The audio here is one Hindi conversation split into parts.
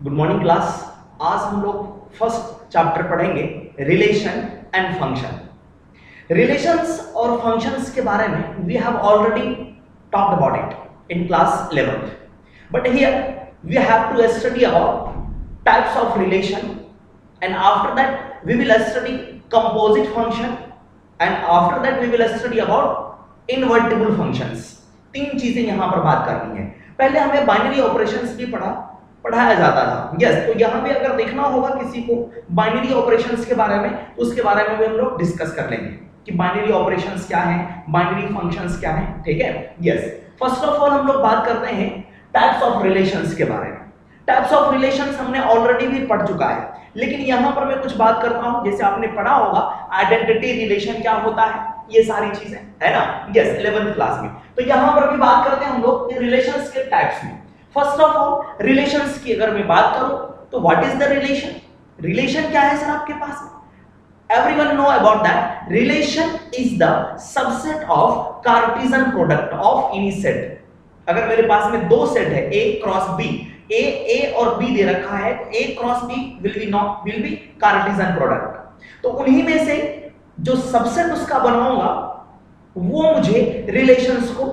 Good morning class. आज हम लोग फर्स्ट चैप्टर पढ़ेंगे रिलेशन एंड फंक्शन। रिलेशंस और फंक्शंस के बारे में we have already talked about it in class 11th, but here we have to study about types of relation and after that we will study composite function and after that we will study about invertible functions। तीन चीजें यहां पर बात करनी है। पहले हमें बाइनरी ऑपरेशंस भी पढ़ाया जाता था। यस, तो यहां भी अगर देखना होगा किसी को बाइनरी ऑपरेशंस के बारे में तो उसके बारे में भी हम लोग डिस्कस कर लेंगे कि बाइनरी ऑपरेशंस क्या है, बाइनरी फंक्शंस क्या है। ठीक है, यस। फर्स्ट ऑफ ऑल हम लोग बात करते हैं टाइप्स ऑफ रिलेशंस के बारे में। टाइप्स ऑफ रिलेशंस हमने ऑलरेडी भी पढ़ चुका है, लेकिन यहां पर मैं कुछ बात करता हूं। जैसे आपने पढ़ा होगा आइडेंटिटी रिलेशन क्या होता है, ये सारी चीजें है ना, यस, 11th क्लास में। तो यहां पर भी बात करते हैं हम लोग रिलेशंस के टाइप्स में। फर्स्ट ऑफ ऑल रिलेशंस की अगर मैं बात करूं तो what is the relation? Relation क्या है सर आपके पास में? Everyone know about that. Relation is the subset of Cartesian product of any set. अगर मेरे पास में दो सेट है A क्रॉस B, A और B दे रखा है, तो A cross B will be Cartesian product। तो उन्हीं में से जो सबसेट उसका बनाऊंगा वो मुझे रिलेशंस को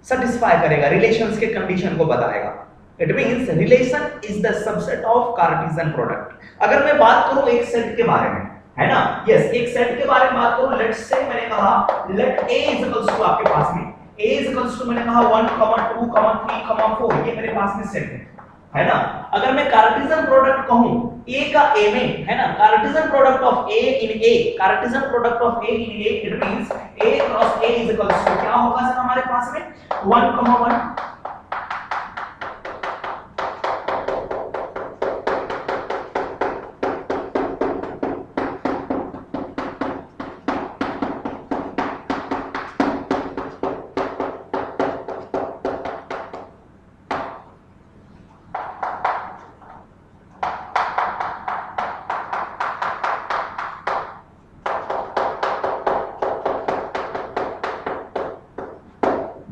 सेटिस्फाई करेगा, रिलेशंस के कंडीशन को बताएगा। It means relation is the subset of Cartesian product. अगर मैं बात करूं एक सेट के बारे में, है ना, यस, एक सेट के बारे में बात करूं, लेट्स से मैंने कहा let A is equals to आपके पास में A इज इक्वल्स टू मैंने कहा 1, 2, 3, 4, ये मेरे पास में सेट है ना। अगर मैं कार्टेशियन प्रोडक्ट कहूं A का A में, है ना, Cartesian product of A in A, Cartesian product of A in A, it means A cross A is equals to क्या होगा सर हमारे पास में 1, 1।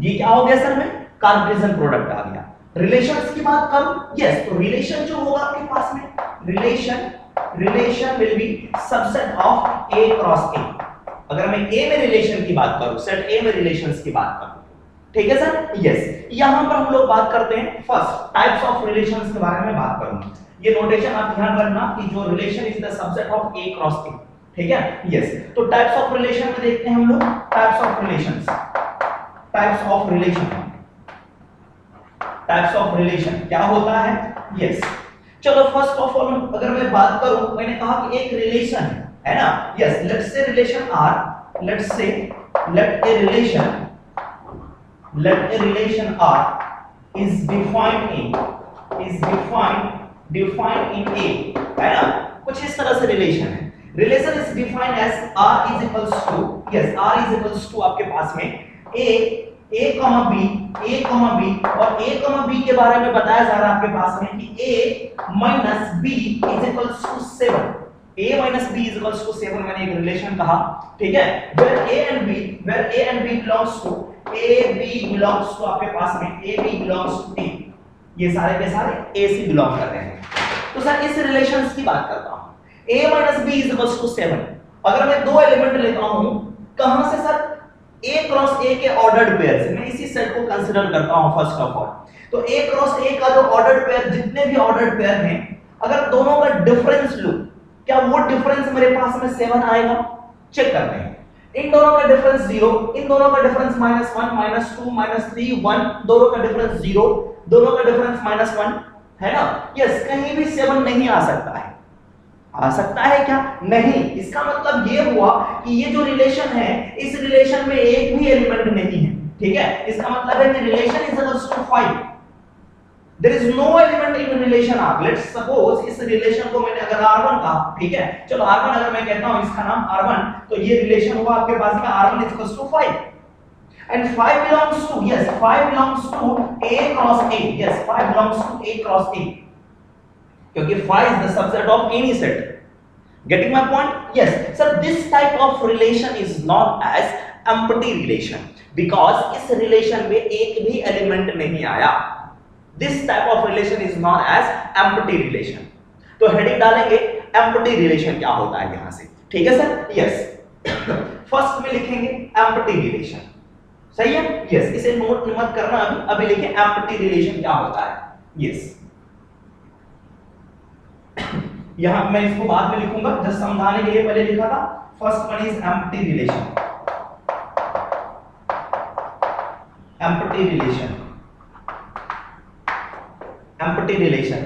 ये क्या हो गया सर में कार्टेशियन प्रोडक्ट आ गया। रिलेशंस की बात करूं, यस, तो रिलेशन जो होगा आपके पास में relation will be subset of A cross A। अगर मैं A में रिलेशन की बात करूं, सेट A में रिलेशंस की बात करूं, ठीक है सर, यस। यहां पर हम लोग बात करते हैं फर्स्ट टाइप्स ऑफ रिलेशंस के बारे में बात करूंगा। ये नोटेशन आप ध्यान रखना कि जो relation is the subset of A cross A, ठीक है, यस। तो टाइप्स ऑफ रिलेशन में देखते हैं हम लोग types of relations. Types of relation क्या होता है, यस। चलो फर्स्ट ऑफ ऑल अगर मैं बात करूं, मैंने कहा कि एक रिलेशन है ना, yes, let's say relation R, let's say let a relation R is defined in A, है ना, कुछ इस तरह से रिलेशन है। Relation is defined as R is equals to, yes, R is equals to आपके पास में A, B और A, B के बारे में बताया जा रहा है आपके पास में कि A minus B is equals to 7। A minus B is equals to 7 मैंने एक रिलेशन कहा, ठीक है, where A and B belongs to आपके पास में AB belongs to A, ये सारे के सारे A से बिलोंग कर रहे हैं। तो सर इस रिलेशंस की बात करता हूं, A minus B is equals to 7। अगर मैं दो एलिमेंट लेता हूं, कहां से सर, A क्रॉस A के ऑर्डर्ड पेयर से मैं इसी सेट को कंसीडर करता हूं फर्स्ट ऑफ ऑल। तो A क्रॉस A का जो ऑर्डर्ड पेयर, जितने भी ऑर्डर्ड पेयर हैं, अगर दोनों का डिफरेंस लूं, क्या वो डिफरेंस मेरे पास में 7 आएगा? चेक करते हैं। इन दोनों का डिफरेंस 0, इन दोनों का डिफरेंस -1, -2, -3, 1, दोनों का डिफरेंस 0, दोनों का डिफरेंस -1, है ना, यस। कहीं भी 7 नहीं आ सकता है। आ सकता है क्या? नहीं। इसका मतलब ये हुआ कि ये जो रिलेशन है, इस रिलेशन में एक भी एलिमेंट नहीं है, ठीक है। इसका मतलब है कि relation is equals to 5। There is no element in relation R। Let's suppose इस रिलेशन को मैंने अगर R1 कहा, ठीक है, चलो R1 अगर मैं कहता हूं इसका नाम R1, तो ये रिलेशन होगा आपके पास में R1 is equals to 5 and 5 belongs to, yes, 5 belongs to A cross A, yes, 5 belongs to A cross A, क्योंकि 5 is the subset of any set। Getting my point? Yes, sir, this type of relation is known as empty relation because इस relation में एक भी element नहीं आया। This type of relation is known as empty relation. तो हेडिंग डालेंगे एम्प्टी रिलेशन क्या होता है यहां से, ठीक है सर? यस फर्स्ट में लिखेंगे एम्प्टी रिलेशन, सही है? यस इसे नोट मत करना, अभी लिखे एम्प्टी रिलेशन क्या होता है। यस यहां मैं इसको बाद में लिखूंगा, जस्ट समझाने के लिए पहले लिखा था। First one is empty relation, empty relation, empty relation.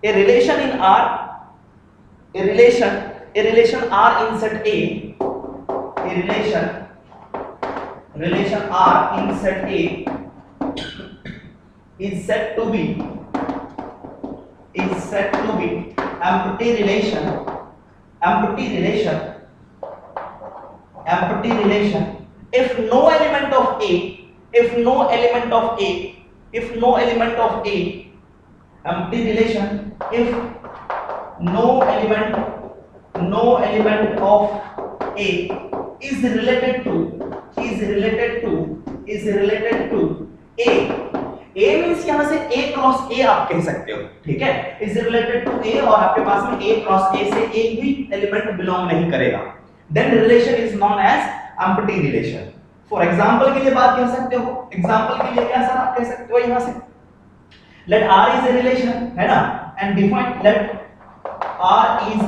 A relation in R, a relation R in set A, a relation R in set A is said to be empty relation, empty relation, empty relation if no element of A, if no element of A, if no element of A, empty relation if no element of A is related to A, A means यहां से A क्रॉस A आप कह सकते हो, ठीक है? is related to A और आपके पास में A क्रॉस A से एक भी एलिमेंट बिलोंग नहीं करेगा, then relation is known as empty relation। For example के लिए बात कह सकते हो, एग्जांपल के लिए क्या सर आप कह सकते हो यहां से, let R is a relation, है ना? and define let R is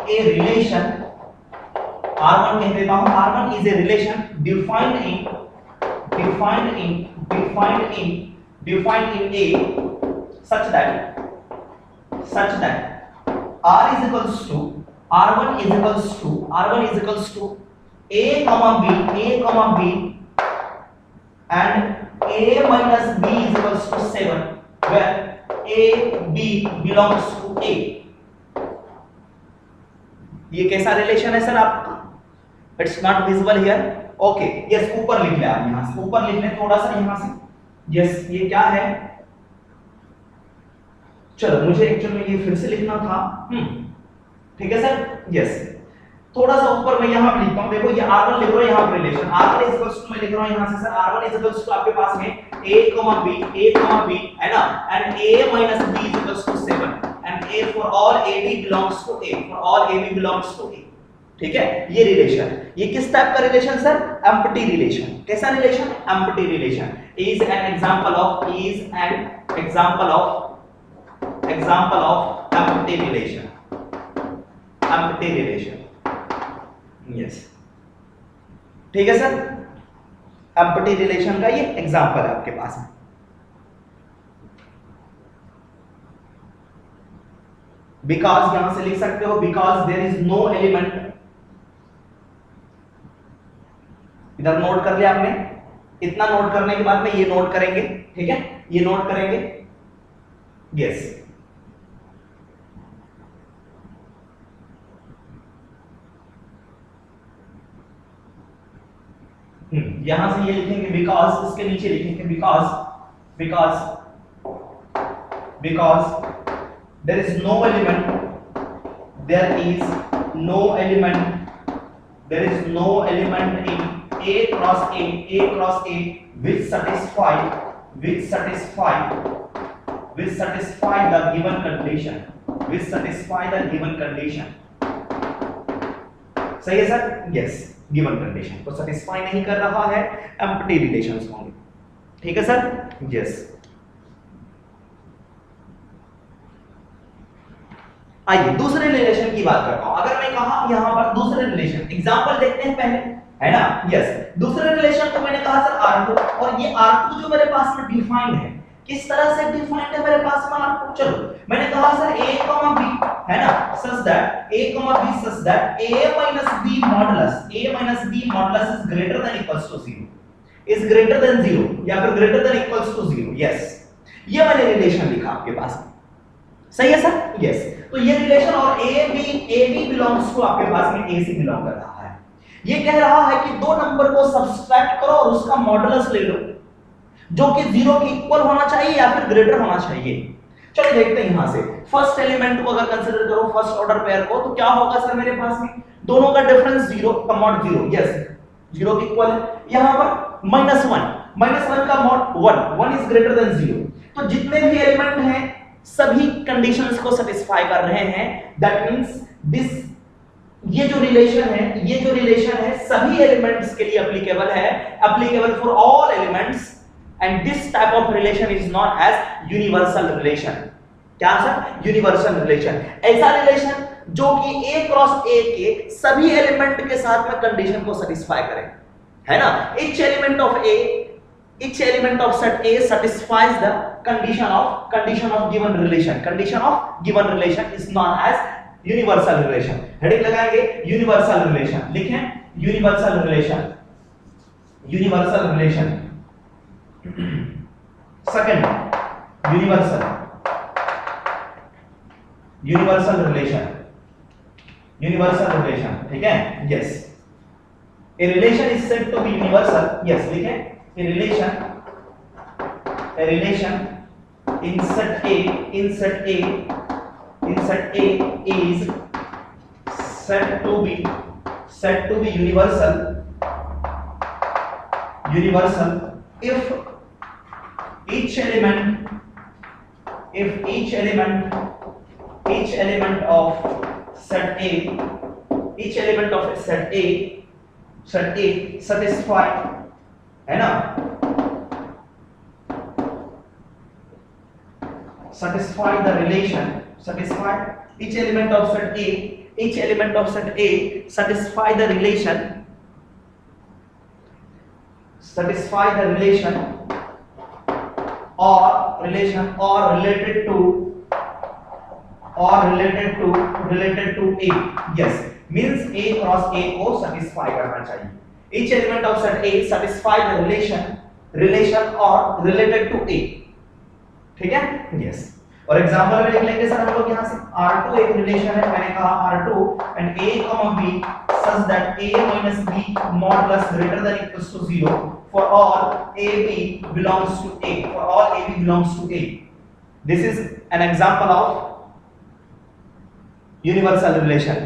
a relation, R1 कह देता हूं, R1 is a relation defined in A such that R is equals to R1 is equals to A comma B and A minus B is equals to 7 where A B belongs to A। ये कैसा रिलेशन है सर आपका? It's not visible here, okay yes ऊपर लिख ले, आप यहां से ऊपर लिख ले थोड़ा सा यहां से। यस ये क्या है, चलो मुझे एक्चुअली में ये फिर से लिखना था, ठीक है सर? यस थोड़ा सा ऊपर मैं यहां पे लिखता हूं, देखो ये R1 लिख रहा हूं यहां पे relation R1 is equals to मैं लिख रहा हूं यहां से sir R1 is equals to आपके पास में A, B है ना, and A minus B is equals to 7 and A for all AB belongs to A, for all AB belongs to A, ठीक है? ये रिलेशन, ये किस टाइप का रिलेशन सर? Empty relation. कैसा relation? Empty relation is an example of empty relation, empty relation। Yes ठीक है सर, एम्प्टी रिलेशन का ये एग्जांपल है आपके पास में। बिकॉज यहां से लिख सकते हो because there is no element, इधर नोट कर लिया आपने, इतना नोट करने के बाद में ये नोट करेंगे, ठीक है? ये नोट करेंगे, यस यहां से ये लिखेंगे बिकॉज, इसके नीचे लिखेंगे because there is no element, there is no element in A cross A which satisfy the given condition, सही है सर? यस गिवन कंडीशन को सेटिस्फाई नहीं कर रहा है, एम्प्टी रिलेशंस होंगे, ठीक है सर? यस आइए दूसरे रिलेशन की बात करता हूं। अगर मैं कहा यहां पर दूसरे रिलेशन एग्जांपल देखते हैं पहले, है ना? यस दूसरे रिलेशन को मैंने कहा सर R2, और ये R2 जो मेरे पास में डिफाइंड है, किस तरह से डिफाइंड है मेरे पास में R2? चलो मैंने कहा सर A, B है ना, such that A, B such that A minus B modulus is greater than equals to 0, is greater than 0 या फिर greater than equals to 0। Yes ये मैंने रिलेशन लिखा आपके पास में, सही है सर? यस तो ये रिलेशन और AB बिलोंग्स टू आपके पास में A से बिलोंग कर रहा है। ये कह रहा है कि दो नंबर को सब्सट्रैक्ट करो और उसका मॉडुलस ले लो जो कि 0 के इक्वल होना चाहिए या फिर ग्रेटर होना चाहिए। चलो देखते हैं यहां से फर्स्ट एलिमेंट को अगर कंसीडर करो, फर्स्ट ऑर्डर पेयर को, तो क्या होगा सर मेरे पास में? दोनों का डिफरेंस 0 का मॉड 0, यस 0 के इक्वल है। यहाँ पर -1 का मॉड 1 इज ग्रेटर देन 0। तो जितने भी एलिमेंट हैं सभी कंडीशंस को सेटिस्फाई कर रहे हैं। दैट मींस दिस ये जो रिलेशन है सभी एलिमेंट्स के लिए एप्लीकेबल है, applicable for all elements, and this type of relation is known as universal relation. क्या सर? Universal relation. ऐसा रिलेशन जो कि A क्रॉस A के सभी एलिमेंट के साथ में कंडीशन को सेटिस्फाई करे, है ना? each element of set A satisfies the condition of given relation. Condition of given relation is known as universal relation. Heading लगाएंगे यूनिवर्सल रिलेशन, लिखें universal relation. Second universal relation, ठीक है? Yes, a relation is said to be universal. Yes, लिखें a relation in set A is said to be universal if each element of set A satisfy, है ना, satisfy the relation, each element of set A satisfy the relation or related to A. Yes, means A cross A को satisfy करना चाहिए। each element of set A satisfy the relation or related to A, ठीक है? Yes, और एग्जांपल में लिख लेंगे सर हम लोग यहाँ से R2 एक रिलेशन है, मैंने कहा R2 and A, B such that A minus B mod plus greater than equals to 0 for all AB belongs to A. This is an example of universal relation.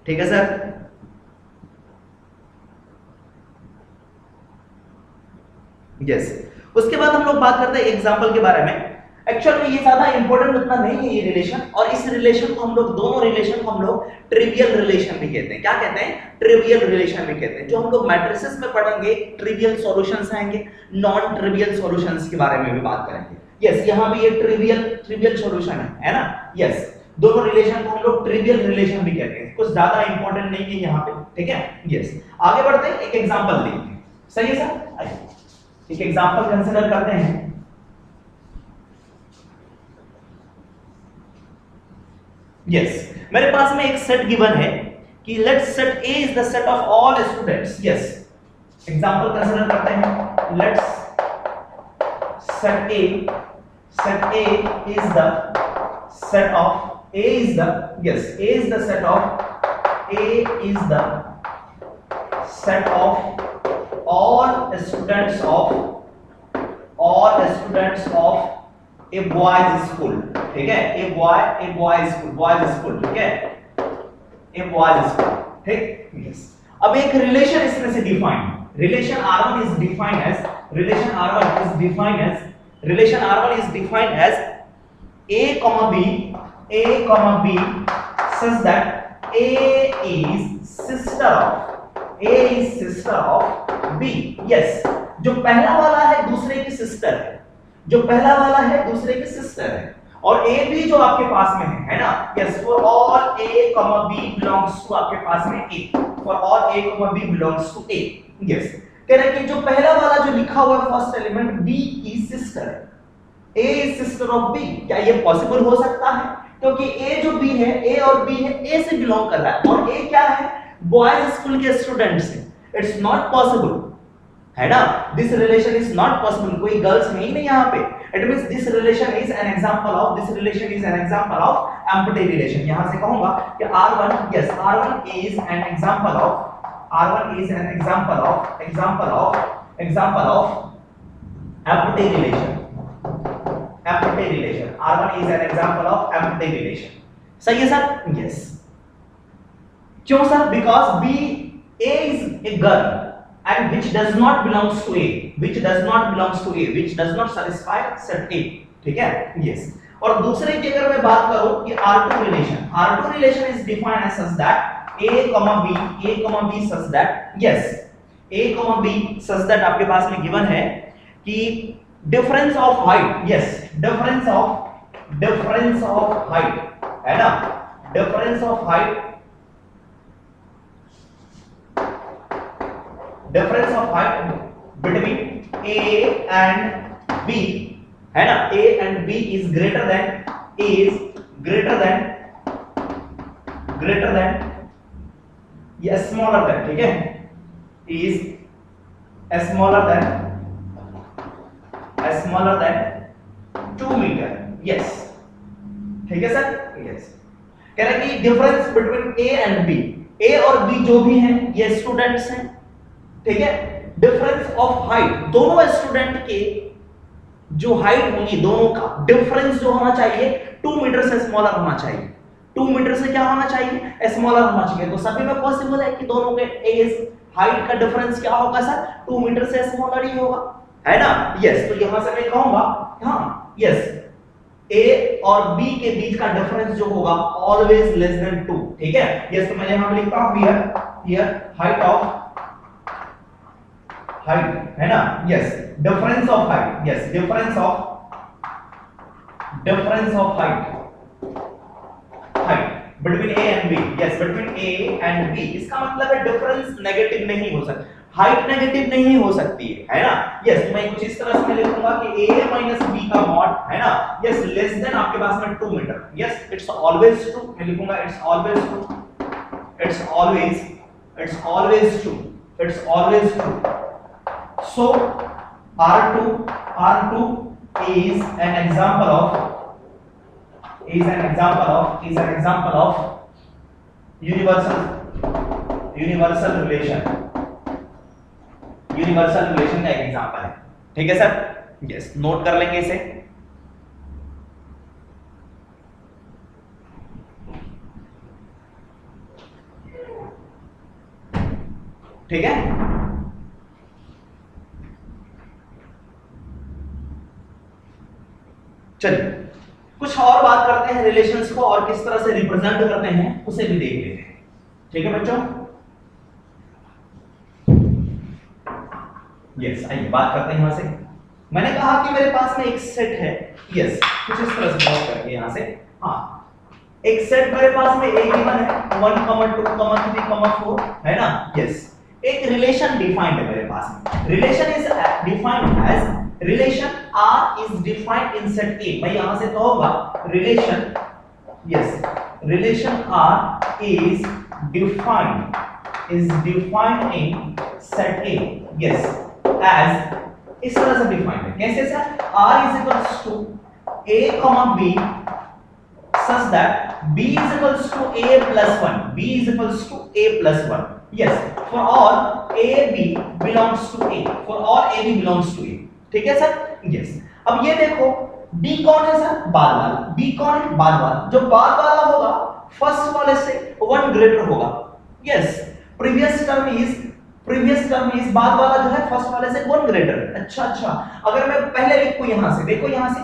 ठीक है सर? यस, उसके बाद हम लोग बात करते हैं एग्जांपल के बारे में। एक्चुअल में ये ज्यादा इंपॉर्टेंट उतना नहीं है ये रिलेशन, और इस रिलेशन को हम लोग ट्रिवियल रिलेशन भी कहते हैं। क्या कहते हैं? ट्रिवियल रिलेशन भी कहते हैं। जो हम लोग मैट्रिसेस में पढ़ेंगे ट्रिवियल सॉल्यूशंस आएंगे, नॉन ट्रिवियल सॉल्यूशंस के बारे में भी बात करेंगे। यस, यहाँ भी ये ट्रिवियल सॉल्यूशन है ना? यस, दोनों रिलेशन को हम लोग ट्रिवियल रिलेशन भी कहते हैं। कुछ ज्यादा इंपॉर्टेंट नहीं है यहाँ पे, ठीक है? यस, आगे बढ़ते हैं, एक एग्जांपल देखते हैं। सही है सर? आइए एक एग्जांपल कंसीडर करते हैं। यस, मेरे पास में एक सेट गिवन है कि let's set A is the set of all students. Yes, example consider करते हैं। Let's set A is the set of A is the set of all students of a boys school, ठीक है? a boys school, ठीक है? a boys school, ठीक? yes, अब एक रिलेशन इसमें से define, relation R1 is defined as A, B such that A is sister of B. Yes, जो पहला वाला है दूसरे की सिस्टर है, और A भी जो आपके पास में है ना? Yes, for all A, B belongs to आपके पास में A, for all A, B belongs to A. Yes, कह रहे कि जो पहला वाला जो लिखा हुआ है फर्स्ट एलिमेंट B की सिस्टर है, A is sister of B। क्या ये पॉसिबल हो सकता है? क्योंकि A जो B है, A और B है, A से बिलोंग कर रहा है, और A क्या है? बॉयज स्कूल के स्टूडेंट्स है। इट्स नॉट पॉसिबल, है ना? This relation is not possible, कोई गर्ल्स है ही नहीं यहाँ पे। It means this relation is an example of empty relation. यहाँ से कहूंगा कि R1 is an example of empty relation. Empty relation, R1 is an example of empty relation. सही है सर? यस। क्यों sir? Because B A is a girl and which does not belongs to A, which does not belongs to A, which does not satisfy set A, ठीक है? Yes। और दूसरे की अगर मैं बात करूं कि R2 relation is defined as such that A, B such that yes, A, B such that आपके पास में गिवन है कि difference of height, yes, difference of height है ना, difference of height between A and B है ना, A and B is greater than या smaller than, ठीक है, is smaller than 2 metre, yes, ठीक है सर? यस। कह रहे कि difference between A and B, A और B जो भी हैं ये स्टूडेंट्स हैं, ठीक है, डिफरेंस ऑफ हाइट, दोनों स्टूडेंट के जो हाइट होगी दोनों का डिफरेंस जो होना चाहिए 2 मीटर से स्मॉलर होना चाहिए, 2 मीटर से क्या होना चाहिए? स्मॉलर होना चाहिए। तो सभी में पॉसिबल है कि दोनों के एज हाइट का डिफरेंस क्या होगा सर? 2 मीटर से स्मॉलर ही होगा, है ना? यस। तो यहां से मैं कहूंगा हाँ, यस, A और B के बीच का डिफरेंस जो होगा ऑलवेज लेस देन 2, ठीक है? यस। तो मैं यहां पे लिखता हूं हियर हाइट है ना, yes, difference of height, yes, difference of height between A and B, yes, between A and B। इसका मतलब है डिफरेंस नेगेटिव नहीं हो सकता, हाइट नेगेटिव नहीं हो सकती है ना? यस। तो मैं कुछ इस तरह से लिखूंगा कि A माइनस B का मॉड है ना, यस, लेस देन आपके पास में 2 metre, yes, it's always true. मैं लिखूंगा it's always true. So R2 is an example of universal relation का एक एग्जांपल है, ठीक है सर? यस, नोट कर लेंगे इसे। ठीक है, चलिए कुछ और बात करते हैं रिलेशंस को और किस तरह से रिप्रेजेंट करते हैं उसे भी देख लेते हैं, ठीक है बच्चों? यस, आइए बात करते हैं यहां से। मैंने कहा कि मेरे पास में एक सेट है, यस, कुछ इस तरह से बात करके यहां से, हाँ, एक सेट मेरे पास में एक गिवन है 1, 2, 3, 4 है ना, यस। एक रिलेशन डिफाइंड है मेरे पास में, relation is defined as relation R is defined in set A। मैं यहां से कहूंगा relation, yes, relation R is defined in set A, yes, as इस तरह से डिफाइंड है। कैसे sir? R is equals to A, B such that B is equals to A plus 1, B is equals to A plus 1, yes, for all AB belongs to A, for all AB belongs to A, ठीक है सर? यस। अब ये देखो B कौन है सर? बाद वाला। B कौन है? बाद वाला। जो बाद वाला होगा फर्स्ट वाले से 1 ग्रेटर होगा, यस। प्रीवियस टर्म इज बाद वाला जो है फर्स्ट वाले से 1 ग्रेटर। अच्छा, अगर मैं पहले लिखूं यहां से, देखो यहां से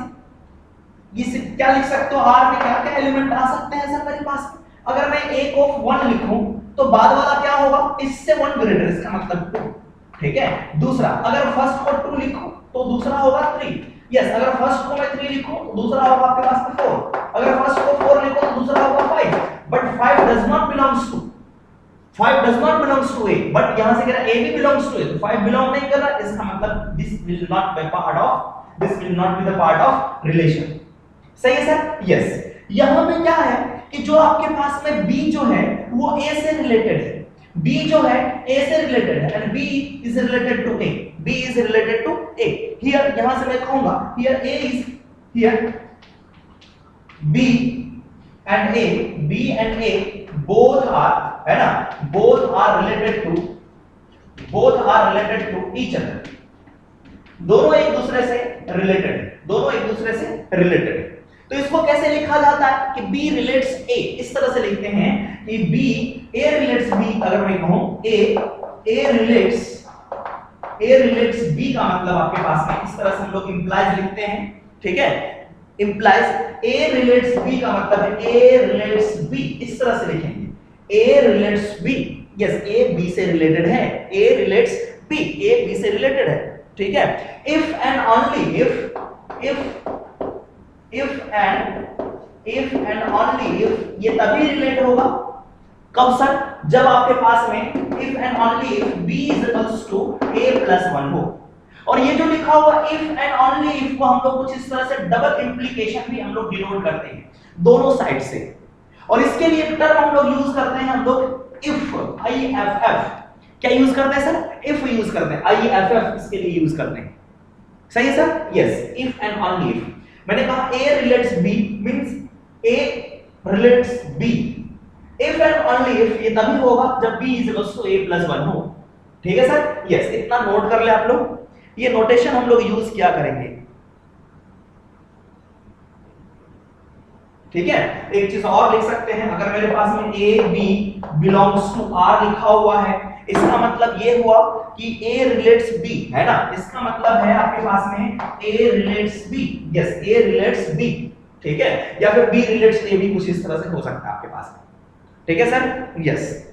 ये क्या लिख सकते हो? R में क्या क्या एलिमेंट आ सकते हैं सर मेरे पास? अगर मैं A को 1 लिखूं तो बाद वाला क्या होगा? इससे 1 ग्रेटर, इसका मतलब 2, ठीक है? दूसरा, अगर फर्स्ट को 2 लिखूं तो दूसरा होगा 3, यस। अगर फर्स्ट को मैं 3 लिखूं तो दूसरा होगा आपके पास में 4, अगर फर्स्ट को 4 लिखूं तो दूसरा होगा 5, but 5 does not belongs to A, but यहां से कह रहा है A भी बिलोंग्स टू A, तो 5 बिलोंग नहीं कर रहा, इसका मतलब this will not be the part of relation. सही है सर? यस। यहां पे क्या है कि जो आपके पास में B जो है वो A से रिलेटेड है, B जो है A से रिलेटेड है, and B is related to A, B is related to A। Here यहां से मैं कहूंगा here B and A both are, है ना, both are related to each other, दोनों एक दूसरे से रिलेटेड है, दोनों एक दूसरे से रिलेटेड है। तो इसको कैसे लिखा जाता है कि B रिलेट्स A, इस तरह से लिखते हैं कि A रिलेट्स B। अगर मैं कहूं A रिलेट्स B का मतलब आपके पास में इस तरह से हम लोग इंप्लाइज लिखते हैं, ठीक है। इंप्लाइज A रिलेट्स B का मतलब है A रिलेट्स B, इस तरह से लिखेंगे A relates B। Yes, A B से रिलेटेड है, A relates B, A B से रिलेटेड है, ठीक है। If and only if and only if ये तभी रिलेट होगा कब सर, जब आपके पास में if and only if b is equals to a plus 1 हो। और ये जो लिखा हुआ इफ एंड ओनली इफ को हम लोग कुछ इस तरह से डबल इंप्लीकेशन भी हम लोग डिनोट करते हैं दोनों साइड से। और इसके लिए एक टर्म हम लोग यूज करते हैं, हम लोग इफ, IFF। क्या यूज करते हैं सर? इफ यूज करते हैं, IFF इसके लिए यूज करते हैं। सही है sir? Yes, if and only if. मैंने कहा A relates B means A relates B। If and only if ये तभी होगा जब B is equal to A plus 1 हो, ठीक है सर? यस, इतना नोट कर ले आप लोग, ये नोटेशन हम लोग यूज किया करेंगे, ठीक है। एक चीज और लिख सकते हैं, अगर मेरे पास में A B belongs to R लिखा हुआ है, इसका मतलब ये हुआ कि A रिलेट्स B, है ना। इसका मतलब है आपके पास में A relates B, yes, A relates B, ठीक है। या फिर B रिलेट्स A भी कुछ इस तरह से हो सकता है आपके पास में, ठीक है सर? यस।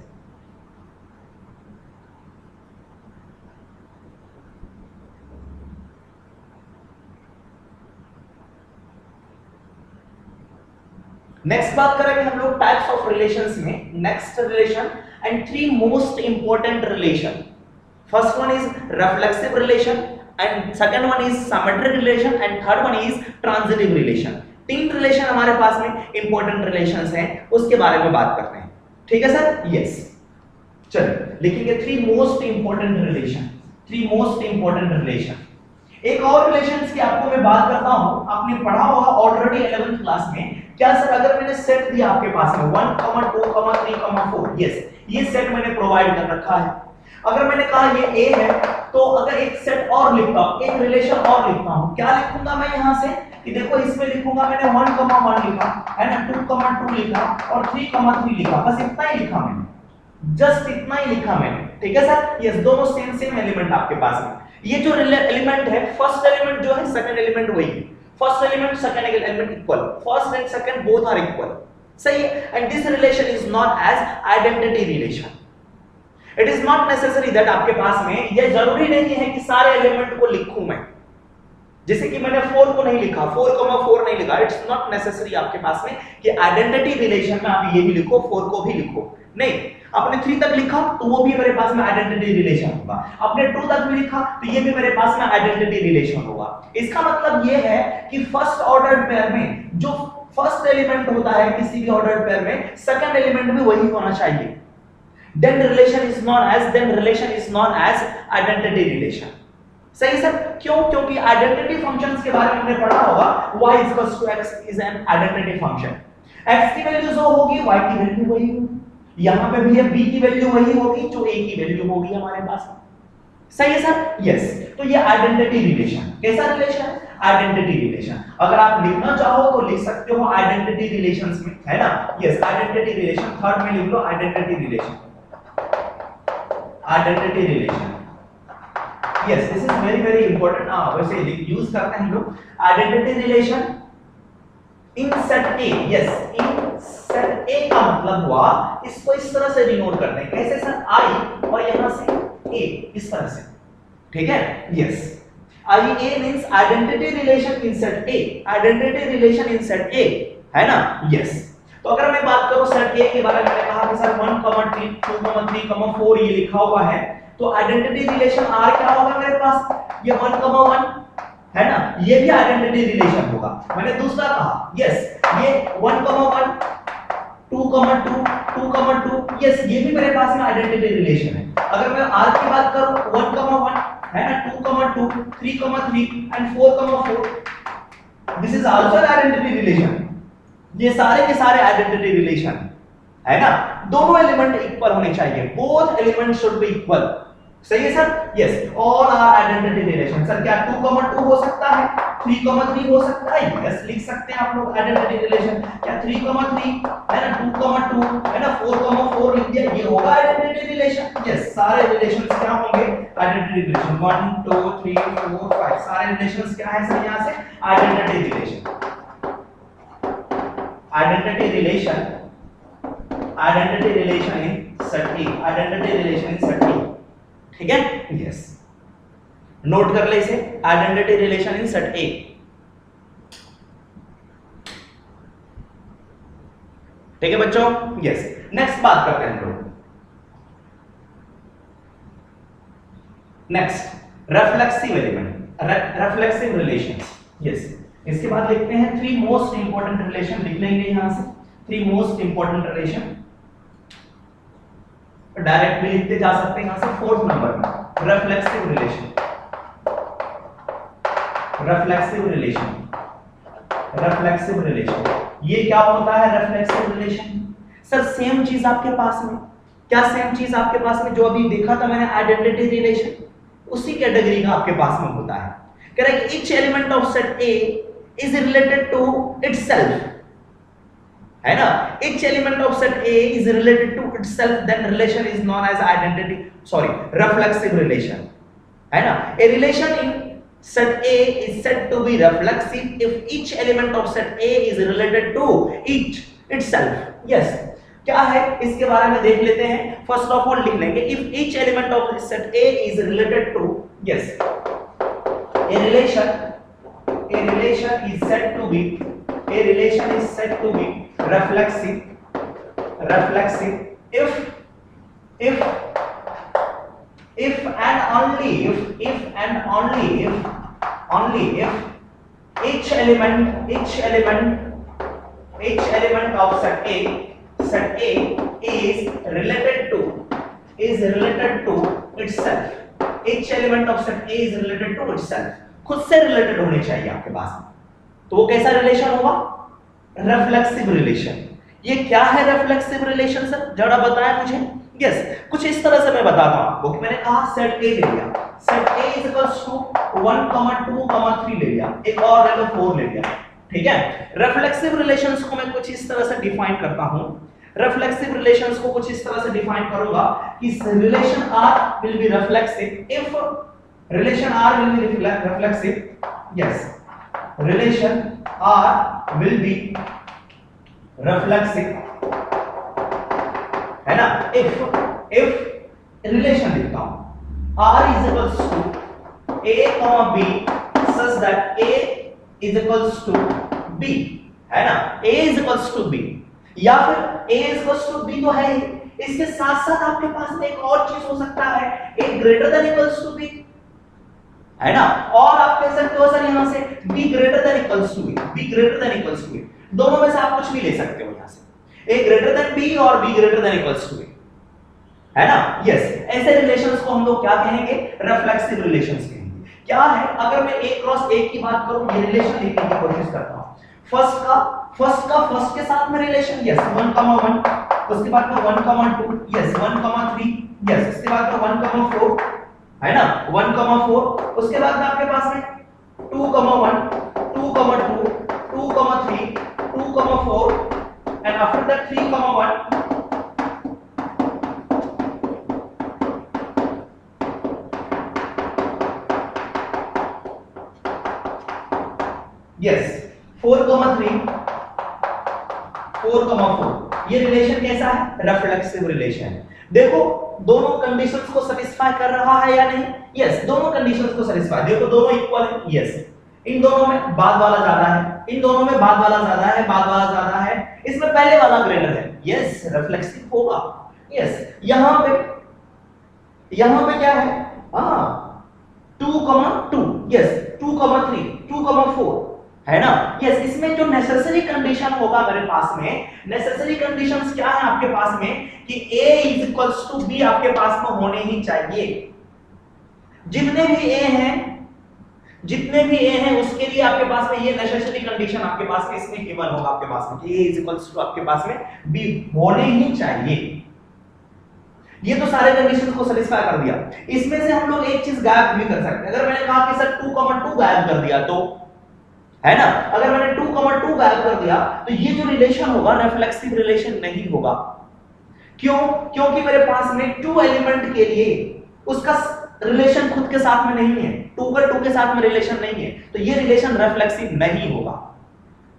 नेक्स्ट बात करेंगे हम लोग टाइप्स ऑफ रिलेशंस में। Next relation and 3 most important relation. First one is reflexive relation, and second one is symmetric relation, and third one is transitive relation. 3 relation हमारे पास में इंपॉर्टेंट रिलेशंस हैं, उसके बारे में बात करते हैं, ठीक है सर? यस, चलिए लिखेंगे 3 most important relation. 3 most important relation. एक और रिलेशंस की आपको मैं बात करता हूं, आपने पढ़ा होगा ऑलरेडी 11th क्लास में। क्या सर, अगर मैंने सेट दिया आपके पास में 1, 2, 3, 4, यस, ये सेट मैंने प्रोवाइड कर रखा है। अगर मैंने कहा ये A है, तो अगर एक सेट और लिखता हूं, एक रिलेशन और लिखता हूं, क्या लिखूंगा मैं यहां से कि देखो इसमें लिखूंगा मैंने 1, 1 लिखा है ना, 2, 2 लिखा और 3, 3 लिखा, बस इतना ही लिखा मैंने, जस्ट इतना ही लिखा मैंने, ठीक है सर? यस, दोनों सेम एलिमेंट आपके पास में। ये जो एलिमेंट है, फर्स्ट एलिमेंट जो है, सेकंड एलिमेंट वही है। First element second element equal, first and second both are equal, सही है। And this relation is not as identity relation. It is not necessary that आपके पास में, ये जरूरी नहीं है कि सारे एलिमेंट को लिखूं मैं, जैसे कि मैंने 4 को नहीं लिखा, 4, नहीं लिखा। इट्स नॉट नेसेसरी आपके पास में कि आइडेंटिटी रिलेशन में आप ये भी लिखो, 4 को भी लिखो, नहीं। आपने 3 तक लिखा तो वो भी मेरे पास में आइडेंटिटी रिलेशन होगा, आपने 2 तक भी लिखा तो ये भी मेरे पास में आइडेंटिटी रिलेशन होगा। इसका मतलब ये है कि फर्स्ट ऑर्डर पेयर में जो फर्स्ट एलिमेंट होता है किसी भी ऑर्डर पेयर में, सेकंड एलिमेंट भी वही होना चाहिए। then relation is known as identity relation। सही सर? क्यों? क्योंकि आइडेंटिटी फंक्शंस के बारे में हमने पढ़ा होगा, y = x is an identity function. x की वैल्यू जो होगी y की वैल्यू वही होगी, यहां पे भी है b की वैल्यू वही होगी जो a की वैल्यू होगी हमारे पास। सही है सर? यस। तो ये आइडेंटिटी रिलेशन, कैसा रिलेशन? Identity relation. अगर आप लिखना चाहो तो लिख सकते हो आइडेंटिटी रिलेशंस में, है ना। यस, आइडेंटिटी रिलेशन, थर्ड में लिख लो identity relation. Identity relation, yes, this is very important. वैसे यूज करते हैं हम लोग identity relation in set A। Yes, in set A का मतलब हुआ, इसको इस तरह से डिनोट करते हैं, कैसे सर? I और यहां से A, इस तरह से, ठीक है? Yes, IA means identity relation in set A, identity relation in set A, है ना। यस, तो अगर मैं बात करूं सेट A के बारे में, मैंने कहा कि सर 1, 3, 2, 3, 4 ये लिखा हुआ है, तो आइडेंटिटी रिलेशन R क्या होगा मेरे पास? ये 1, 1 है ना, ये भी आइडेंटिटी रिलेशन होगा। मैंने दूसरा कहा, यस, ये 1, 1, 2, 2, यस, ये भी मेरे पास में आइडेंटिटी रिलेशन है। अगर मैं R की बात करूं 1, 1 है ना, 2, 3, 3 and 4, this is also identity relation. ये सारे के सारे आइडेंटिटी रिलेशन है ना, दोनों एलिमेंट इक्वल होने चाहिए, both element should be equal. सही है sir? Yes, all are identity relation. Sir क्या 2, 2 हो सकता है? 3,3 हो सकता है, यस लिख सकते हैं आप लोग आइडेंटिटी रिलेशन। क्या 3,3 है ना, 2,2 है ना, 4,4 लिख दिया, ये होगा आइडेंटिटी रिलेशन। यस, सारे रिलेशंस क्या होंगे, आइडेंटिटी रिलेशन। 1 2 3 4 5 सारे रिलेशंस क्या है सर, यहां से identity relation. Identity relation, identity relation in set A, identity relation in set ए, ठीक है। यस, नोट कर ले इसे, आइडेंटिटी रिलेशन इन सेट ए। ठीक है बच्चों, यस। नेक्स्ट बात करते हैं हम लोग, next reflexive element, reflexive relations. Yes, इसके बाद लिखते हैं 3 मोस्ट इंपॉर्टेंट रिलेशन, लिख लेंगे यहां से 3 मोस्ट इंपॉर्टेंट रिलेशन, डायरेक्ट भी लिखते जा सकते हैं यहां से। 4th नंबर में reflexive relation, reflexive relation, reflexive relation. ये क्या होता है रिफ्लेक्सिव रिलेशन? सर सेम चीज आपके पास में, क्या सेम चीज आपके पास में जो अभी देखा था मैंने आइडेंटिटी रिलेशन, उसी कैटेगरी का आपके पास में होता है। कह रहा है कि each element of set A is related to itself, है ना, each element of set A is related to itself, then relation is known as identity sorry reflexive relation, है ना। A relation in set A is said to be reflexive if each element of set A is related to itself. Yes, क्या है इसके बारे में देख लेते हैं। फर्स्ट ऑफ ऑल लिख लेंगे if each element of set A is related to, yes, a relation is said to be, a relation is said to be reflexive if and only if each element of set A is related to itself, each element of set A is related to itself, खुद से रिलेटेड होने चाहिए आपके पास में। तो वो कैसा रिलेशन होगा, रिफ्लेक्सिव रिलेशन। ये क्या है रिफ्लेक्सिव रिलेशन सर, जरा बताएं मुझे। यस, कुछ इस तरह से मैं बताता हूं आपको कि मैंने कहा सेट ए ले लिया, set A is equals to 1, 2, 3 ले लिया, एक और ले लो 4 ले लिया, ठीक है। रिफ्लेक्सिव रिलेशंस को मैं कुछ इस तरह से डिफाइन करता हूं, रिफ्लेक्सिव रिलेशंस को कुछ इस तरह से डिफाइन करूंगा कि relation R will be reflexive if relation R will be reflexive, yes, relation R will be reflexive, है ना। इफ रिलेशन लिखता हूं R is equals to A, B such that A is equals to B, है ना, A is equals to B, या फिर A is equals to B तो है ही, इसके साथ साथ आपके पास में एक और चीज हो सकता है A greater than equals to B, है ना, और आप कह सकते हो सर यहां से B greater than equals to B, B greater than equals to B, दोनों में से आप कुछ भी ले सकते हो यहां से, A greater than B और B greater than equals to B, है ना। यस, ऐसे रिलेशंस को हम लोग क्या कहेंगे, रिफ्लेक्सिव रिलेशंस कहेंगे। क्या है, अगर मैं A क्रॉस A की बात करूं, ये रिलेशन लिखने की कोशिश करता हूं। फर्स्ट के साथ में रिलेशन, यस 1,1, उसके बाद में 1,2, यस 1,3, यस, उसके बाद में 1,4, है ना 1,4, उसके बाद में आपके पास में 2,1, 2,2, 2,3, 2,4 and after that 3,1, यस 4,3, 4,4। ये रिलेशन कैसा है, रिफ्लेक्सिव रिलेशन। देखो दोनों कंडीशंस को सेटिस्फाई कर रहा है या नहीं, यस दोनों कंडीशंस को सेटिस्फाई, देखो दोनों इक्वल है, यस, इन दोनों में बाद वाला ज्यादा है, इन दोनों में बाद वाला ज्यादा है, बाद वाला ज्यादा है, इसमें पहले वाला ग्रेटर है, यस रिफ्लेक्सिव होगा। यस, यहां पे क्या है, हां 2,2, यस 2,3, 2,4, है ना। यस, इसमें जो नेसेसरी कंडीशन होगा मेरे पास में, नेसेसरी कंडीशंस क्या है आपके पास में कि A is equals to B आपके पास में होने ही चाहिए। जितने भी A हैं उसके लिए आपके पास में ये नेसेसरी कंडीशन आपके पास में इसमें गिवन होगा आपके पास में कि A इज इक्वल्स टू आपके पास में B होने ही चाहिए। ये तो सारे कंडीशंस को सेटिस्फाई कर दिया। इसमें से हम लोग एक चीज गायब भी कर सकते हैं। अगर मैंने कहा कि सर 2,2 गायब कर दिया तो है ना। अगर मैंने 2,2 गायब कर दिया तो ये जो रिलेशन होगा रिफ्लेक्सिव रिलेशन नहीं होगा। क्यों? क्योंकि मेरे पास में 2 एलिमेंट के लिए उसका रिलेशन खुद के साथ में नहीं है, 2 का 2 के साथ में रिलेशन नहीं है, तो ये रिलेशन रिफ्लेक्सिव नहीं होगा।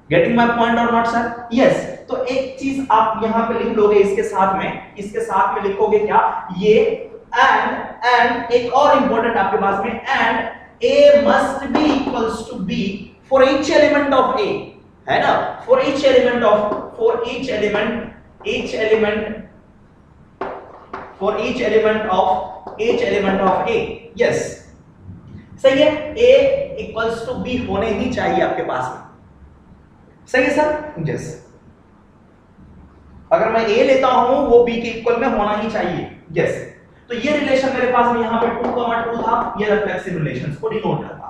गेटिंग माय पॉइंट और नॉट सर? यस। तो एक चीज आप यहां पे लिख लोगे इसके साथ में लिखोगे क्या, ये एंड एक और इंपॉर्टेंट आपके पास में, and A must be equals to B for each element of A, है ना, for each element of A. Yes, सही है, ए इक्वल्स टू बी होने ही चाहिए आपके पास में, सही है सर? यस, अगर मैं ए लेता हूं वो बी के इक्वल में होना ही चाहिए। यस, तो ये रिलेशन मेरे पास में यहां पे 2,2 था, ये रिफ्लेक्सिव रिलेशंस को डिनोट करता है।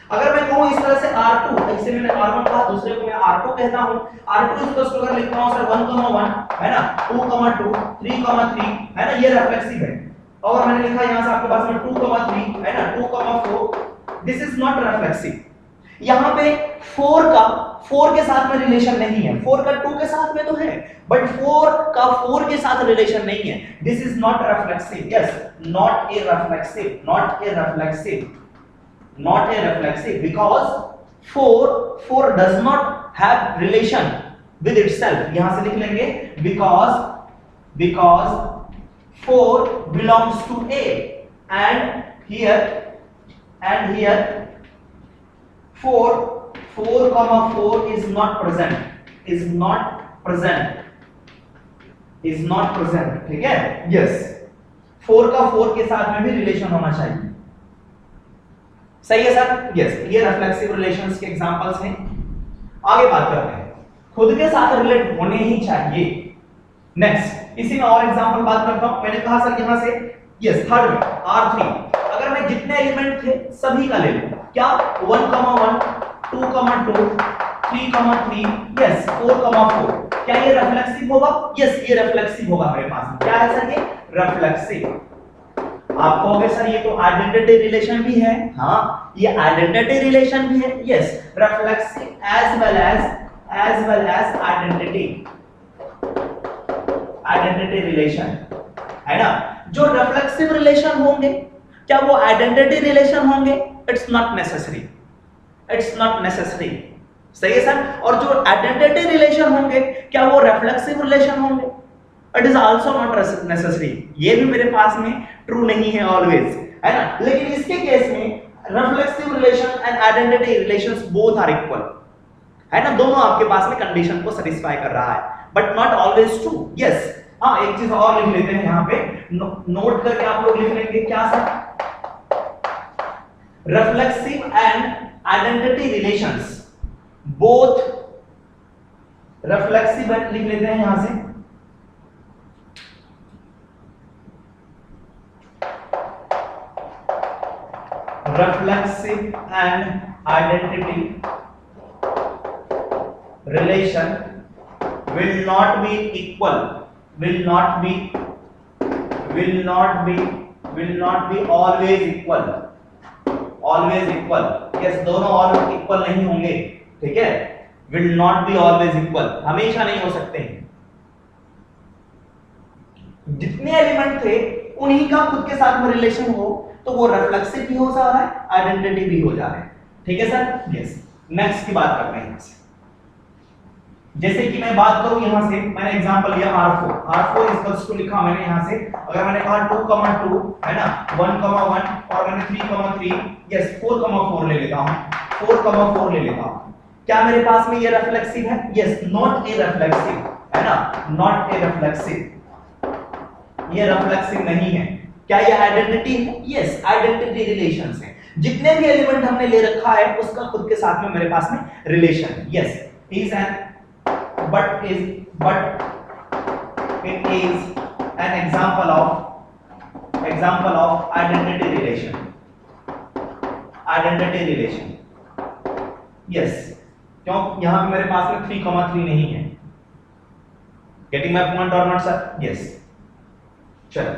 अगर मैं कहूं इस तरह से R2, ऐसे मैंने R1 कहा, दूसरे को मैं R2 कहता हूं, R2 अगर लिखता हूं सर 1,1 है ना, 2,2 3,3 है ना, ये रिफ्लेक्सिव है। और मैंने लिखा यहां से आपके पास में 2,3 है ना, 2,4, दिस इज नॉट रिफ्लेक्सिव। यहां पे 4 के साथ में रिलेशन नहीं है, 4 का 2 के साथ में तो है, बट 4 का 4 के साथ रिलेशन नहीं है, this is not reflexive. Yes, not a reflexive because 4 does not have relation with itself। यहां से लिख लेंगे because 4 belongs to A and here 4 is not present, ठीक है। यस, 4 का 4 के साथ में भी रिलेशन होना चाहिए, सही है सर? यस, ये रिफ्लेक्सिव रिलेशंस के एग्जांपल्स हैं। आगे बात करते हैं, खुद के साथ रिलेट होने ही चाहिए। नेक्स्ट, इसी में और एग्जांपल बात करता हूं। मैंने कहा सर यहां से, यस, थर्ड में R3, अगर मैं जितने एलिमेंट थे सभी का ले लूं, क्या 1,1 2,2 3,3 यस 4,4, क्या ये रिफ्लेक्सिव होगा? यस, ये रिफ्लेक्सिव होगा मेरे पास में। क्या है सर? ये रिफ्लेक्सिव। आप कहोगे सर ये तो आइडेंटिटी रिलेशन भी है। हाँ, ये आइडेंटिटी रिलेशन भी है। Yes, reflexive as well as identity relation, है ना। जो रिफ्लेक्सिव रिलेशन होंगे क्या वो आइडेंटिटी रिलेशन होंगे? इट्स नॉट नेसेसरी, सही है सर। और जो आइडेंटिटी रिलेशन होंगे क्या वो रिफ्लेक्सिव रिलेशन होंगे? It is also not necessary, ये भी मेरे पास में ट्रू नहीं है ऑलवेज, है ना। लेकिन इसके केस में reflexive relation and identity relations both are equal, है ना, दोनों आपके पास में कंडीशन को सेटिस्फाई कर रहा है, but not always true. Yes, हाँ, एक चीज और लिख लेते हैं यहां पे, नोट करके आप लोग लिख लेंगे, क्या sir? Reflexive and identity relations both, reflexive लिख लेते हैं यहां से, reflexive and identity relation will not be equal, will not be always equal, yes, दोनों और इक्वल नहीं होंगे, ठीक है। will not be always equal, हमेशा नहीं हो सकते हैं। जितने एलिमेंट थे उन्हीं का खुद के साथ में रिलेशन हो तो वो रिफ्लेक्सिव भी हो जा रहा है, आइडेंटिटी भी हो जा रहा है, ठीक है सर? यस, नेक्स्ट की बात करते हैं यहां से। जैसे कि मैं बात करूं यहां से, मैंने एग्जांपल लिया R4 इक्वल्स टू लिखा मैंने यहां से, अगर मैंने कहा 2,2 है ना, 1,1 और मैंने 3,3 यस 4,4 ले लेता हूं, 4,4 ले लेता हूं, क्या मेरे पास में ये रिफ्लेक्सिव है? यस, नॉट ए रिफ्लेक्सिव, है ना, नॉट ए रिफ्लेक्सिव, ये रिफ्लेक्सिव नहीं है। क्या ये आइडेंटिटी है? यस, आइडेंटिटी रिलेशंस है। जितने भी एलिमेंट हमने ले रखा है उसका खुद के साथ में मेरे पास में रिलेशन है। Yes, is an but it is an example of identity relation। yes, क्यों यहां पे मेरे पास में 3,3 नहीं है। getting my point or not sir? yes, चलो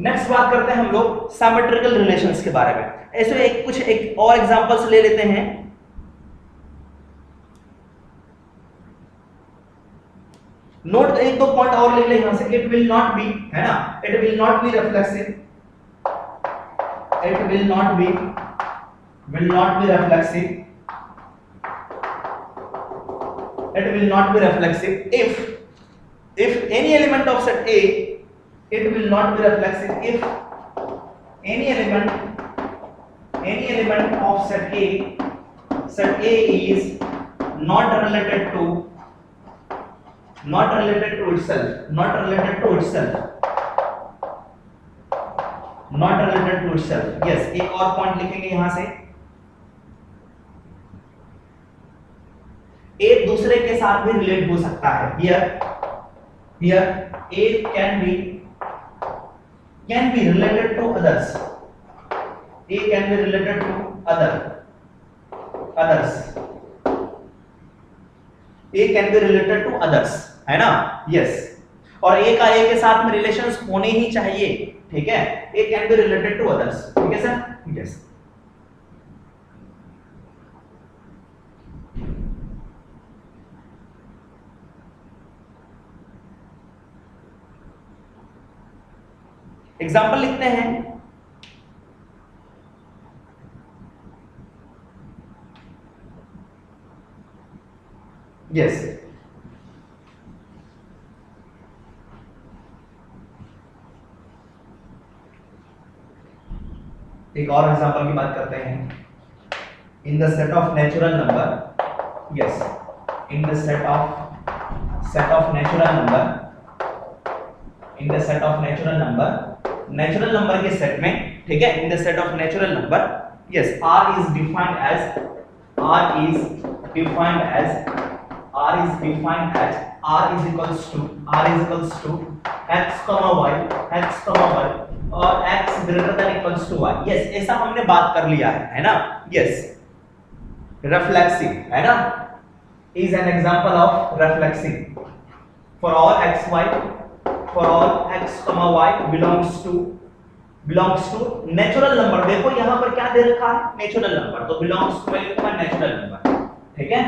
नेक्स्ट बात करते हैं हम लोग सिमेट्रिकल रिलेशंस के बारे में। ऐसे एक और एग्जांपल्स ले लेते हैं। नोट एक दो पॉइंट और लिख ले यहां से। इट विल नॉट बी, है ना, it will not be reflexive, it will not B reflexive, it will not be reflexive if any element of set A, it will not be reflexive if any element of set A is not related to itself। yes, एक और पॉइंट लिखेंगे यहां से, एक दूसरे के साथ भी रिलेट हो सकता है। here A can be related to others, A can be related to others, A can be related to others, है ना, yes। और A का A के साथ में रिलेशंस होने ही चाहिए, ठीक है। A can be related to others, ठीक है सर, yes। एग्जाम्पल लिखते हैं। यस, एक और एग्जाम्पल की बात करते हैं। इन the set of natural number, yes, in the set of natural number, in the set of natural number के सेट में, ठीक है, in the set of natural number, yes, R is defined as R is equals to x, y और x greater than equals to y। Yes, ऐसा हमने बात कर लिया है ना, यस। reflexive, है ना, is an example of reflexive for all x, y, for all x, y belongs to natural number. देखो यहां पर क्या दे रखा है, नेचुरल नंबर, तो belongs to में लिखूंगा नेचुरल नंबर, ठीक है।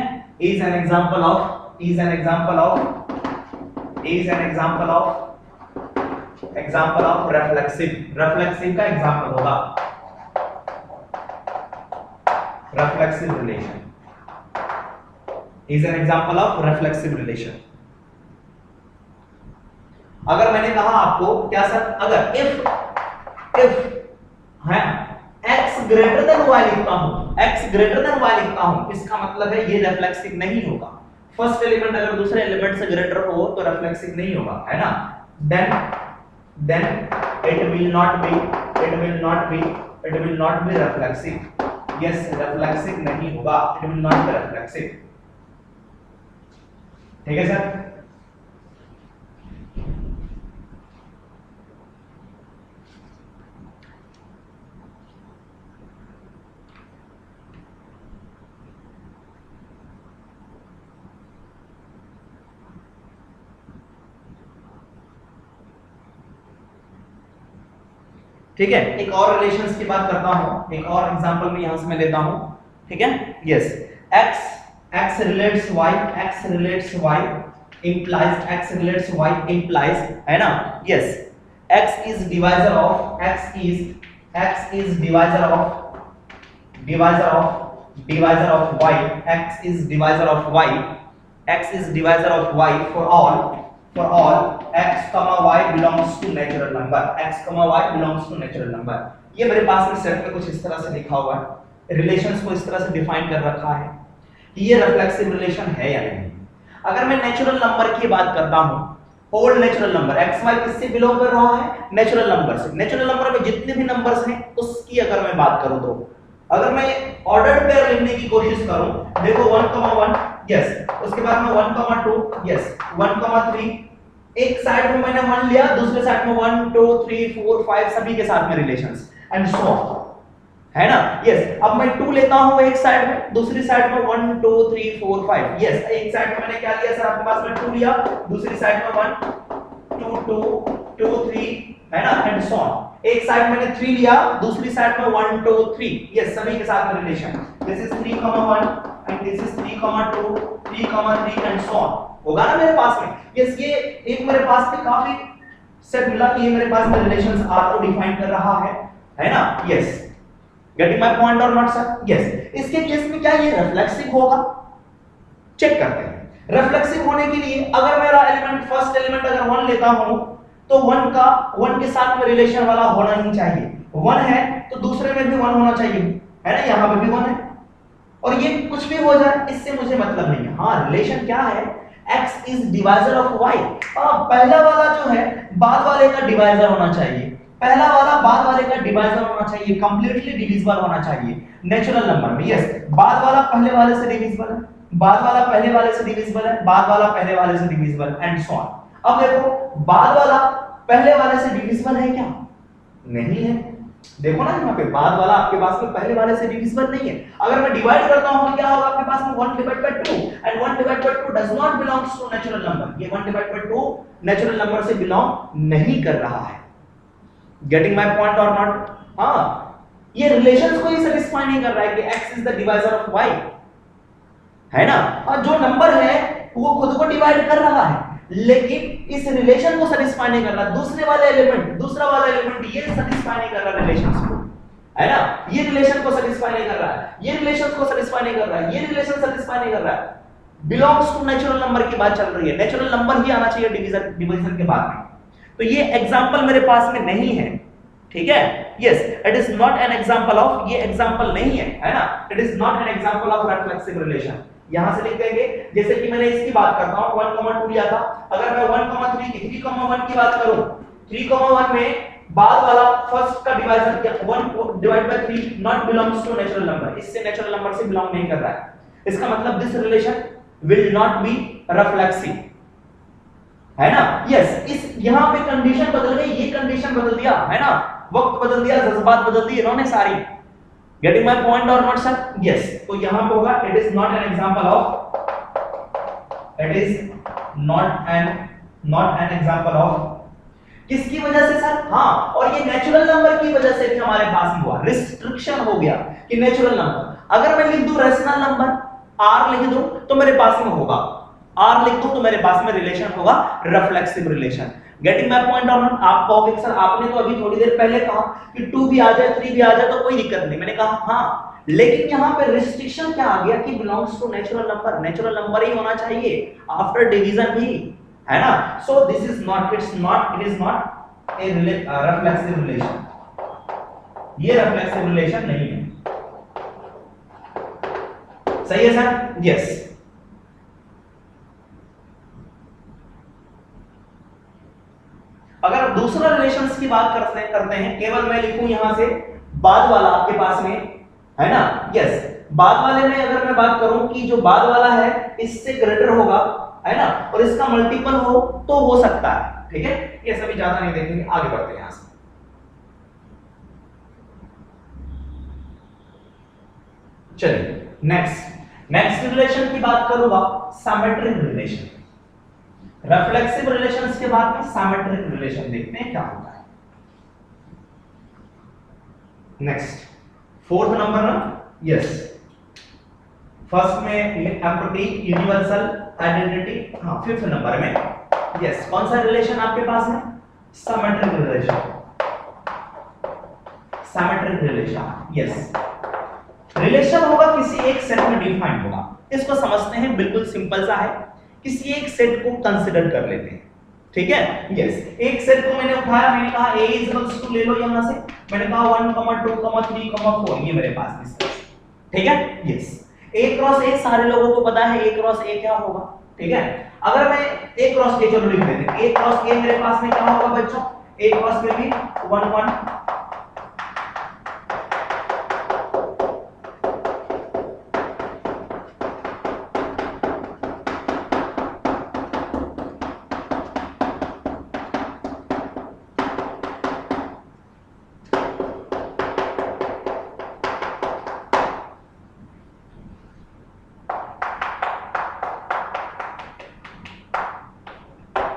is an example of reflexive का एग्जांपल होगा reflexive relation, is an example of reflexive relation। अगर मैंने कहा आपको क्या सर, अगर if है x ग्रेटर देन y लिखता हूं, इसका मतलब है ये रिफ्लेक्सिव नहीं होगा। फर्स्ट एलिमेंट अगर दूसरे एलिमेंट से ग्रेटर हो तो रिफ्लेक्सिव नहीं होगा, है ना। then it will not be reflexive। yes, reflexive नहीं होगा, it will not be reflexive, ठीक है सर। ठीक है, एक और रिलेशंस की बात करता हूं, एक और एग्जांपल में यहां से मैं लेता हूं, ठीक है। Yes, x relates y implies, है ना, yes, x is divisor of y, x is divisor of y for all x, y belongs to natural number। ये मेरे पास में सेट में कुछ इस तरह से लिखा हुआ है, रिलेशंस को इस तरह से डिफाइन कर रखा है कि ये रिफ्लेक्सिव रिलेशन है या नहीं। अगर मैं नेचुरल नंबर की बात करता हूं, whole natural number, X Y किससे बिलोंग कर रहा है, नेचुरल नंबर से। नेचुरल नंबर में जितने भी नंबर्स हैं उसकी अगर मैं बात करूं तो अगर मैं ऑर्डर्ड पेयर लिखने की कोशिश करूं, देखो 1, 1, यस, उसके बाद में 1, 2, यस, 1, 3, एक साइड में मैंने 1 लिया, दूसरे साइड में 1, 2, 3, 4, 5 सभी के साथ में रिलेशंस एंड सो ऑन, है ना, यस। अब मैं 2 लेता हूं एक साइड में, दूसरी साइड में 1, 2, 3, 4, 5, यस। एक साइड में मैंने क्या लिया सर, आपके पास में 2 लिया, दूसरी साइड में 1, 2, 2, 2, 3, है ना, एंड सो ऑन। एक साइड मैंने 3 लिया, दूसरी साइड में 1 2 3, यस सभी के साथ में relation, this is 3 1 and this is 3 2 3 3 and so on, होगा ना मेरे पास में। यस ये एक मेरे पास में काफी सेट मिला कि ये मेरे पास में रिलेशंस आर को डिफाइन कर रहा है ना। यस गेटिंग माय पॉइंट और नॉट सर? यस। इसके केस में क्या ये रिफ्लेक्सिव होगा? चेक करते हैं। रिफ्लेक्सिव होने के लिए अगर मेरा एलिमेंट फर्स्ट एलिमेंट अगर 1 लेता हूं तो 1 के साथ में रिलेशन वाला होना ही चाहिए। 1 है तो दूसरे में भी 1 होना चाहिए, है ना, यहां पे भी 1 है। और ये कुछ भी हो जाए इससे मुझे मतलब नहीं है। हां रिलेशन क्या है? x is divisor of y। पहला वाला जो है बाद वाले का डिवाइजर होना चाहिए, पहला वाला बाद वाले का डिवाइजर होना चाहिए, कंप्लीटली डिविजिबल होना चाहिए नेचुरल नंबर में। यस बाद वाला पहले वाले से डिविजिबल है, बाद वाला पहले वाले से डिविजिबल है, बाद वाला पहले वाले से डिविजिबल एंड सो ऑन। अब देखो बाद वाला पहले वाले से डिविजिबल है क्या? नहीं है। देखो ना यहाँ पे बाद वाला आपके पास में पहले वाले से डिविजिबल नहीं है। अगर मैं डिवाइड करता हूं तो क्या होगा आपके पास में 1 divide by 2 and 1 divide by 2 does not belongs to natural number. ये 1 डिवाइड बाय 2 नेचुरल नंबर से बिलोंग नहीं कर रहा है। गेटिंग माय पॉइंट और नॉट? हां ये रिलेशंस को ही सेटिस्फाई नहीं कर रहा है कि x is the divisor of y, है ना। और जो नंबर है वो खुद को डिवाइड कर रहा है लेकिन इस रिलेशन को सेटिस्फाई नहीं कर रहा। दूसरा वाला एलिमेंट ये सेटिस्फाई नहीं कर रहा रिलेशंस को, है ना। ये रिलेशन को सेटिस्फाई नहीं कर रहा है, ये रिलेशन को सेटिस्फाई नहीं कर रहा है, ये रिलेशन सेटिस्फाई नहीं कर रहा है। बिलोंग्स टू नेचुरल नंबर की बात चल रही है, नेचुरल नंबर ही आना चाहिए डिवीजन के बाद में। तो ये एग्जांपल मेरे पास में नहीं है, ठीक है। Yes it is not an example of, ये एग्जांपल नहीं है ना। It is not an example of reflexive relation. यहां से लिख देंगे जैसे कि मैंने इसकी बात करता हूं 1 2 लिया था। अगर मैं 1 3 की 3 1 की बात करूं, 3 1 में बाद वाला फर्स्ट का डिवाइजर क्या 1 divide by 3 not belongs to natural number, इससे नेचुरल नंबर से बिलोंग नहीं कर रहा है। इसका मतलब this relation will not be reflexive, है ना। यस इस यहां पे कंडीशन बदल गई, ये कंडीशन बदल दिया, है ना, वक्त बदल दिया, जज्बात बदल दिए इन्होंने सारी। गेटिंग माय पॉइंट और नॉट सर? यस तो यहां पे होगा it is not an example of, it is not an example of. किसकी वजह से सर? हां और ये नेचुरल नंबर की वजह से भी हमारे पास में हुआ, रिस्ट्रिक्शन हो गया कि नेचुरल नंबर। अगर मैं लिख दूं रेशनल नंबर r लिख दूं तो मेरे पास में होगा, r लिख दूं तो मेरे पास में रिलेशन होगा reflexive relation. Getting my point और नॉट? आप कहोगे सर आपने तो अभी थोड़ी देर पहले कहा कि 2 भी आ जाए 3 भी आ जाए तो कोई दिक्कत नहीं। मैंने कहा हां लेकिन यहां पे रिस्ट्रिक्शन क्या आ गया कि belongs to natural number, natural number ही होना चाहिए आफ्टर डिवीजन भी, है ना। So this is not, it is not a reflexive relation, ये रिफ्लेक्सिव रिलेशन नहीं है। सही है सर? यस अगर दूसरा रिलेशंस की बात करते हैं, केवल मैं लिखूं यहां से बाद वाला आपके पास में, है ना। यस बाद वाले में अगर मैं बात करूं कि जो बाद वाला है इससे ग्रेटर होगा, है ना, और इसका मल्टीपल हो तो हो सकता है, ठीक है। ये सभी ज्यादा नहीं देखेंगे, आगे बढ़ते हैं यहां से। चलिए नेक्स्ट रिलेशन की बात करूंगा, सिमेट्रिक रिलेशन। रिफ्लेक्सिव रिलेशंस के बाद में सिमेट्रिक रिलेशन देखते हैं क्या होता है। नेक्स्ट 4th नंबर ना, यस फर्स्ट में एम्पटी यूनिवर्सल आइडेंटिटी, हां 5th नंबर में यस कौन सा रिलेशन आपके पास है? Symmetric relation, symmetric relation. Yes relation होगा किसी एक सेट में डिफाइंड होगा, इसको समझते हैं, बिल्कुल सिंपल सा है। किसी एक सेट को कंसीडर कर लेते हैं, ठीक है। यस एक सेट को मैंने उठाया, मैंने कहा a इक्वल्स टू ले लो यहां से, मैंने कहा 1 2 3 4 ये मेरे पास में, ठीक है। यस a क्रॉस a सारे लोगों को पता है a क्रॉस a क्या होगा, ठीक है। अगर मैं a क्रॉस a चलो लिख देते हैं, a क्रॉस a मेरे पास में क्या होगा बच्चों? a क्रॉस में भी 1 1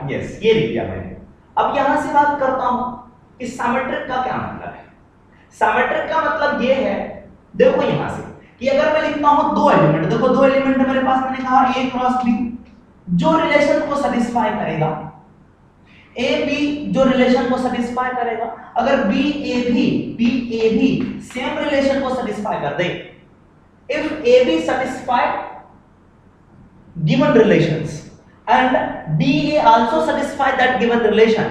यस ये लिख दिया मैंने। अब यहां से बात करता हूं कि सिमेट्रिक का क्या मतलब है। सिमेट्रिक का मतलब ये है, देखो यहां से कि अगर मैं लिखता हूं दो एलिमेंट, देखो दो एलिमेंट है मेरे पास, मैंने कहा a क्रॉस b, जो रिलेशन को सेटिस्फाई करेगा, ए बी जो रिलेशन को सेटिस्फाई करेगा, अगर बी ए भी सेम रिलेशन को सेटिस्फाई कर दे, if A B satisfy given relations and BA also satisfy that given relation,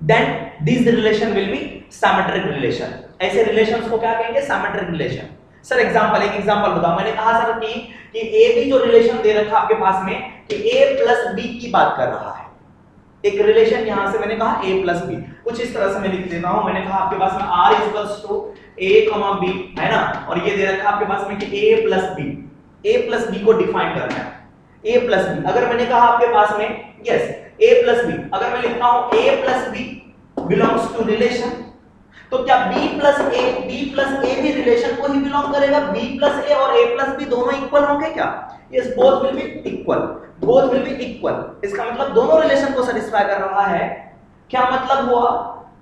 then this relation will be symmetric relation. ऐसे relations को क्या कहेंगे? symmetric relation. सर एग्जांपल, एक एग्जांपल बताओ। मैंने कहा सर कि ए बी जो रिलेशन दे रखा आपके पास में कि a प्लस बी की बात कर रहा है, एक रिलेशन यहां से मैंने कहा a प्लस बी, कुछ इस तरह से मैं लिख देता हूं। मैंने कहा आपके पास में r equals to a, b है ना, और ये दे रखा आपके पास में कि a प्लस बी को डिफाइन करना है, a प्लस बी। अगर मैंने कहा आपके पास में यस a प्लस बी, अगर मैं लिखता हूं a plus B belongs to relation, तो क्या b प्लस a भी रिलेशन को ही बिलोंग करेगा? b प्लस a और a प्लस b दोनों इक्वल होंगे क्या? Yes, both will be equal. इसका मतलब दोनों रिलेशन को सेटिस्फाई कर रहा है। क्या मतलब हुआ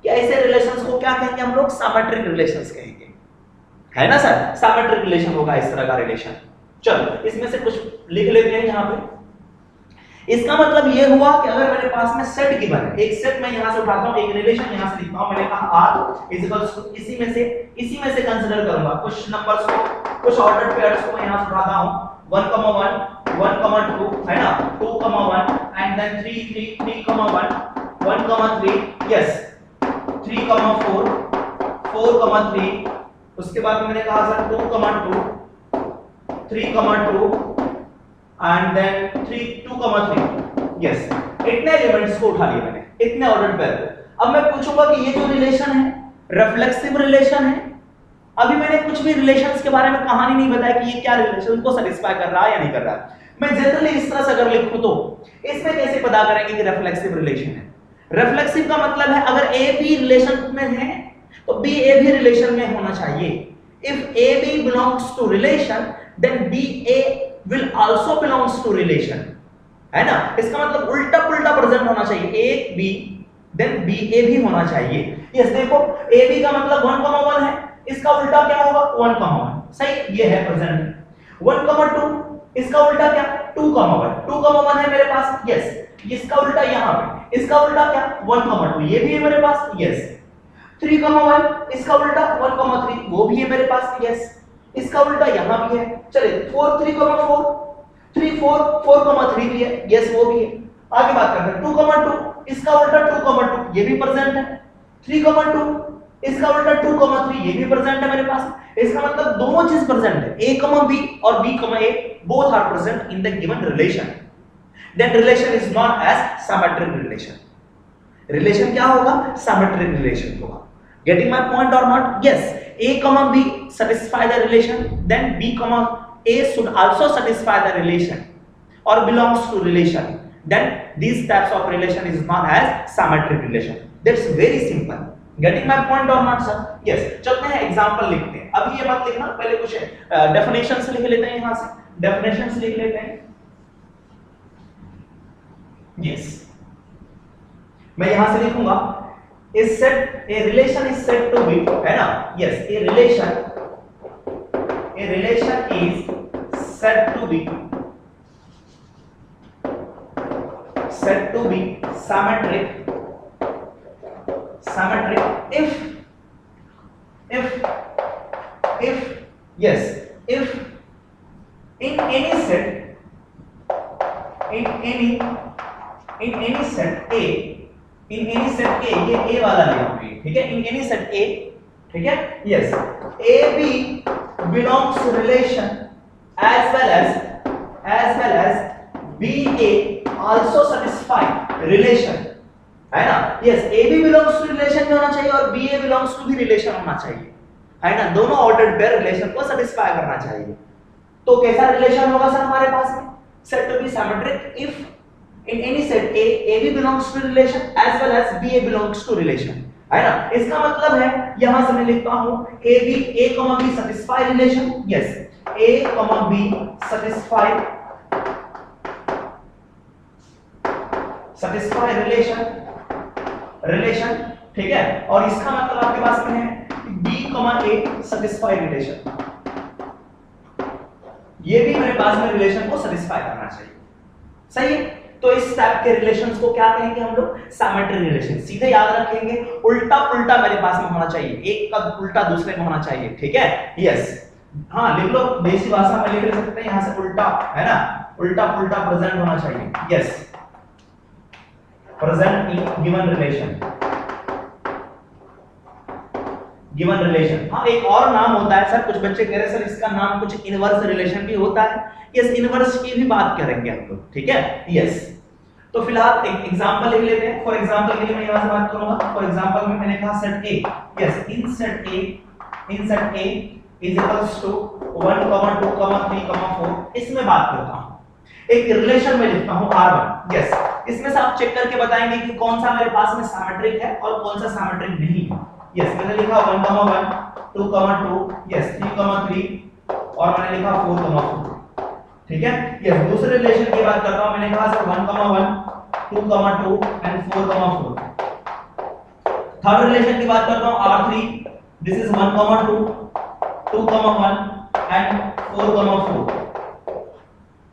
कि ऐसे रिलेशंस को क्या कहेंगे हम लोग? सिमेट्रिक रिलेशंस कहेंगे, है ना सर? सिमेट्रिक रिलेशन होगा इस तरह का रिलेशन। चलो इसमें से कुछ लिख लेते हैं यहां पे। इसका मतलब ये हुआ कि अगर मेरे पास में सेट गिवन है, एक सेट मैं यहां से उठाता हूं, एक रिलेशन यहां से लिखता हूं, मैंने कहा r इक्वल्स टू इसी में से कंसीडर करूंगा कुछ नंबर्स को, कुछ ऑर्डर्ड पेयर्स को मैं यहां से उठाता हूं, 1, 1, 2 है ना, 2, 1 एंड देन 3, 1, 3 यस 3, 4, 3, उसके बाद मैंने कहा सर 2, 2 and then 3, 2, 3 यस, इतने एलिमेंट्स को उठा लिया मैंने, इतने ऑर्डर्ड पेयर को। अब मैं पूछूंगा कि ये जो रिलेशन है रिफ्लेक्सिव रिलेशन है। अभी मैंने कुछ भी रिलेशंस के बारे में कहानी नहीं बताया कि ये क्या रिलेशन को सेटिस्फाई कर रहा है या नहीं कर रहा है। मैं जनरली इस तरह से अगर लिखूं तो इसमें कैसे पता करेंगे कि रिफ्लेक्सिव रिलेशन है? रिफ्लेक्सिव का मतलब है अगर ए बी रिलेशन में है तो बी ए भी रिलेशन में होना चाहिए। If A B belongs to relation then B A will also belongs to relation, है ना? इसका मतलब उल्टा पुल्टा प्रेजेंट होना चाहिए, ए बी देन बी ए भी होना चाहिए। यस, देखो ए बी का मतलब 1, 1 है, इसका उल्टा क्या होगा? 1, 1 सही, ये है प्रेजेंट। 1, 2 इसका उल्टा क्या? 2, 1 2, 1 है मेरे पास, यस, इसका उल्टा यहां पे, इसका उल्टा क्या? 1, 2 ये भी है मेरे पास, यस। 3, 1 इसका उल्टा 1, 3 वो भी है मेरे पास, यस, इसका उल्टा यहां भी है। चलिए 4, 3, 4 3, 4, 3 भी है, यस वो भी है। आगे बात करते हैं 2, 2 इसका उल्टा 2, 2 ये भी प्रेजेंट है। 3, 2 इसका उल्टा 2, 3 ये भी प्रेजेंट है मेरे पास। इसका मतलब दोनों चीज प्रेजेंट है, a, b और b, a both are present in the given relation. Then relation is known as symmetric relation. Relation क्या होगा? Symmetric relation होगा। Getting my point or not? Yes. A, B satisfy the relation, then B, A should also satisfy the relation or belongs to relation. Then these types of relation is known as symmetric relation. That's very simple. Getting my point or not, sir? Yes. चलते हैं एग्जांपल लिखते हैं। अभी ये बात लिखना, पहले कुछ डेफिनेशंस लिख लेते हैं यहां से। डेफिनेशंस लिख लेते हैं। Yes. मैं यहां से लिखूंगा is said a relation is said to be, है ना? Yes, a relation is said to be symmetric if in any set A, in any set A, ये A वाला ले आओ, ठीक है? in any set A, ठीक है? yes, AB belongs to relation as well as BA also satisfy relation, है ना? yes, AB belongs to relation में होना चाहिए और BA belongs to भी relation होना चाहिए, है ना? दोनों ऑर्डर्ड पेयर रिलेशन को सेटिस्फाई करना चाहिए। तो कैसा रिलेशन होगा सर हमारे पास में? said to be symmetric if in any set A, AB belongs to relation as well as BA belongs to relation, है ना? इसका मतलब है यहां से मैं लिखता हूं AB, A, B satisfy relation, yes, A, B satisfy relation ठीक है, और इसका मतलब आपके पास में है B, A सेटिस्फाई रिलेशन, ये भी मेरे पास में रिलेशन को सेटिस्फाई करना चाहिए। सही है, तो इस टाइप के रिलेशंस को क्या कहेंगे हम लोग? Symmetry relation. सीधे याद रखेंगे, उल्टा पुल्टा मेरे पास में होना चाहिए, एक का उल्टा दूसरे में होना चाहिए, ठीक है। यस, हाँ लिख लो, देसी भाषा में लिख सकते हैं, यहां से उल्टा है ना, उल्टा पुल्टा प्रेजेंट होना चाहिए। Yes, present in given relation, given relation. हाँ, एक और नाम होता है सर, कुछ बच्चे कह रहे हैं सर इसका नाम कुछ इनवर्स रिलेशन भी होता है। यस, इनवर्स की भी बात करेंगे हम लोग, ठीक है। यस, तो फिलहाल एक एग्जांपल लिख लेते हैं। फॉर एग्जांपल के लिए मैं यहां से बात करूंगा। फॉर एग्जांपल में मैंने कहा set A, yes, in set A is equals to 1, 2, 3, 4। इसमें बात करता हूं, एक रिलेशन में लिखता हूं R1। यस, इसमें से आप चेक करके बताएंगे कि कौन सा मेरे पास में सिमेट्रिक है और कौन सा सिमेट्रिक नहीं है। यस, मैंने लिखा 1, 1, 2, 2, यस, 3, 3 और मैंने लिखा 4, 4, ठीक है। यस, दूसरे रिलेशन की बात करता हूं, मैंने कहा सर 1, 1, 2, 2 एंड 4, 4। थर्ड रिलेशन की बात करता हूं R3, दिस इज 1, 2, 2, 1 एंड 4, 4।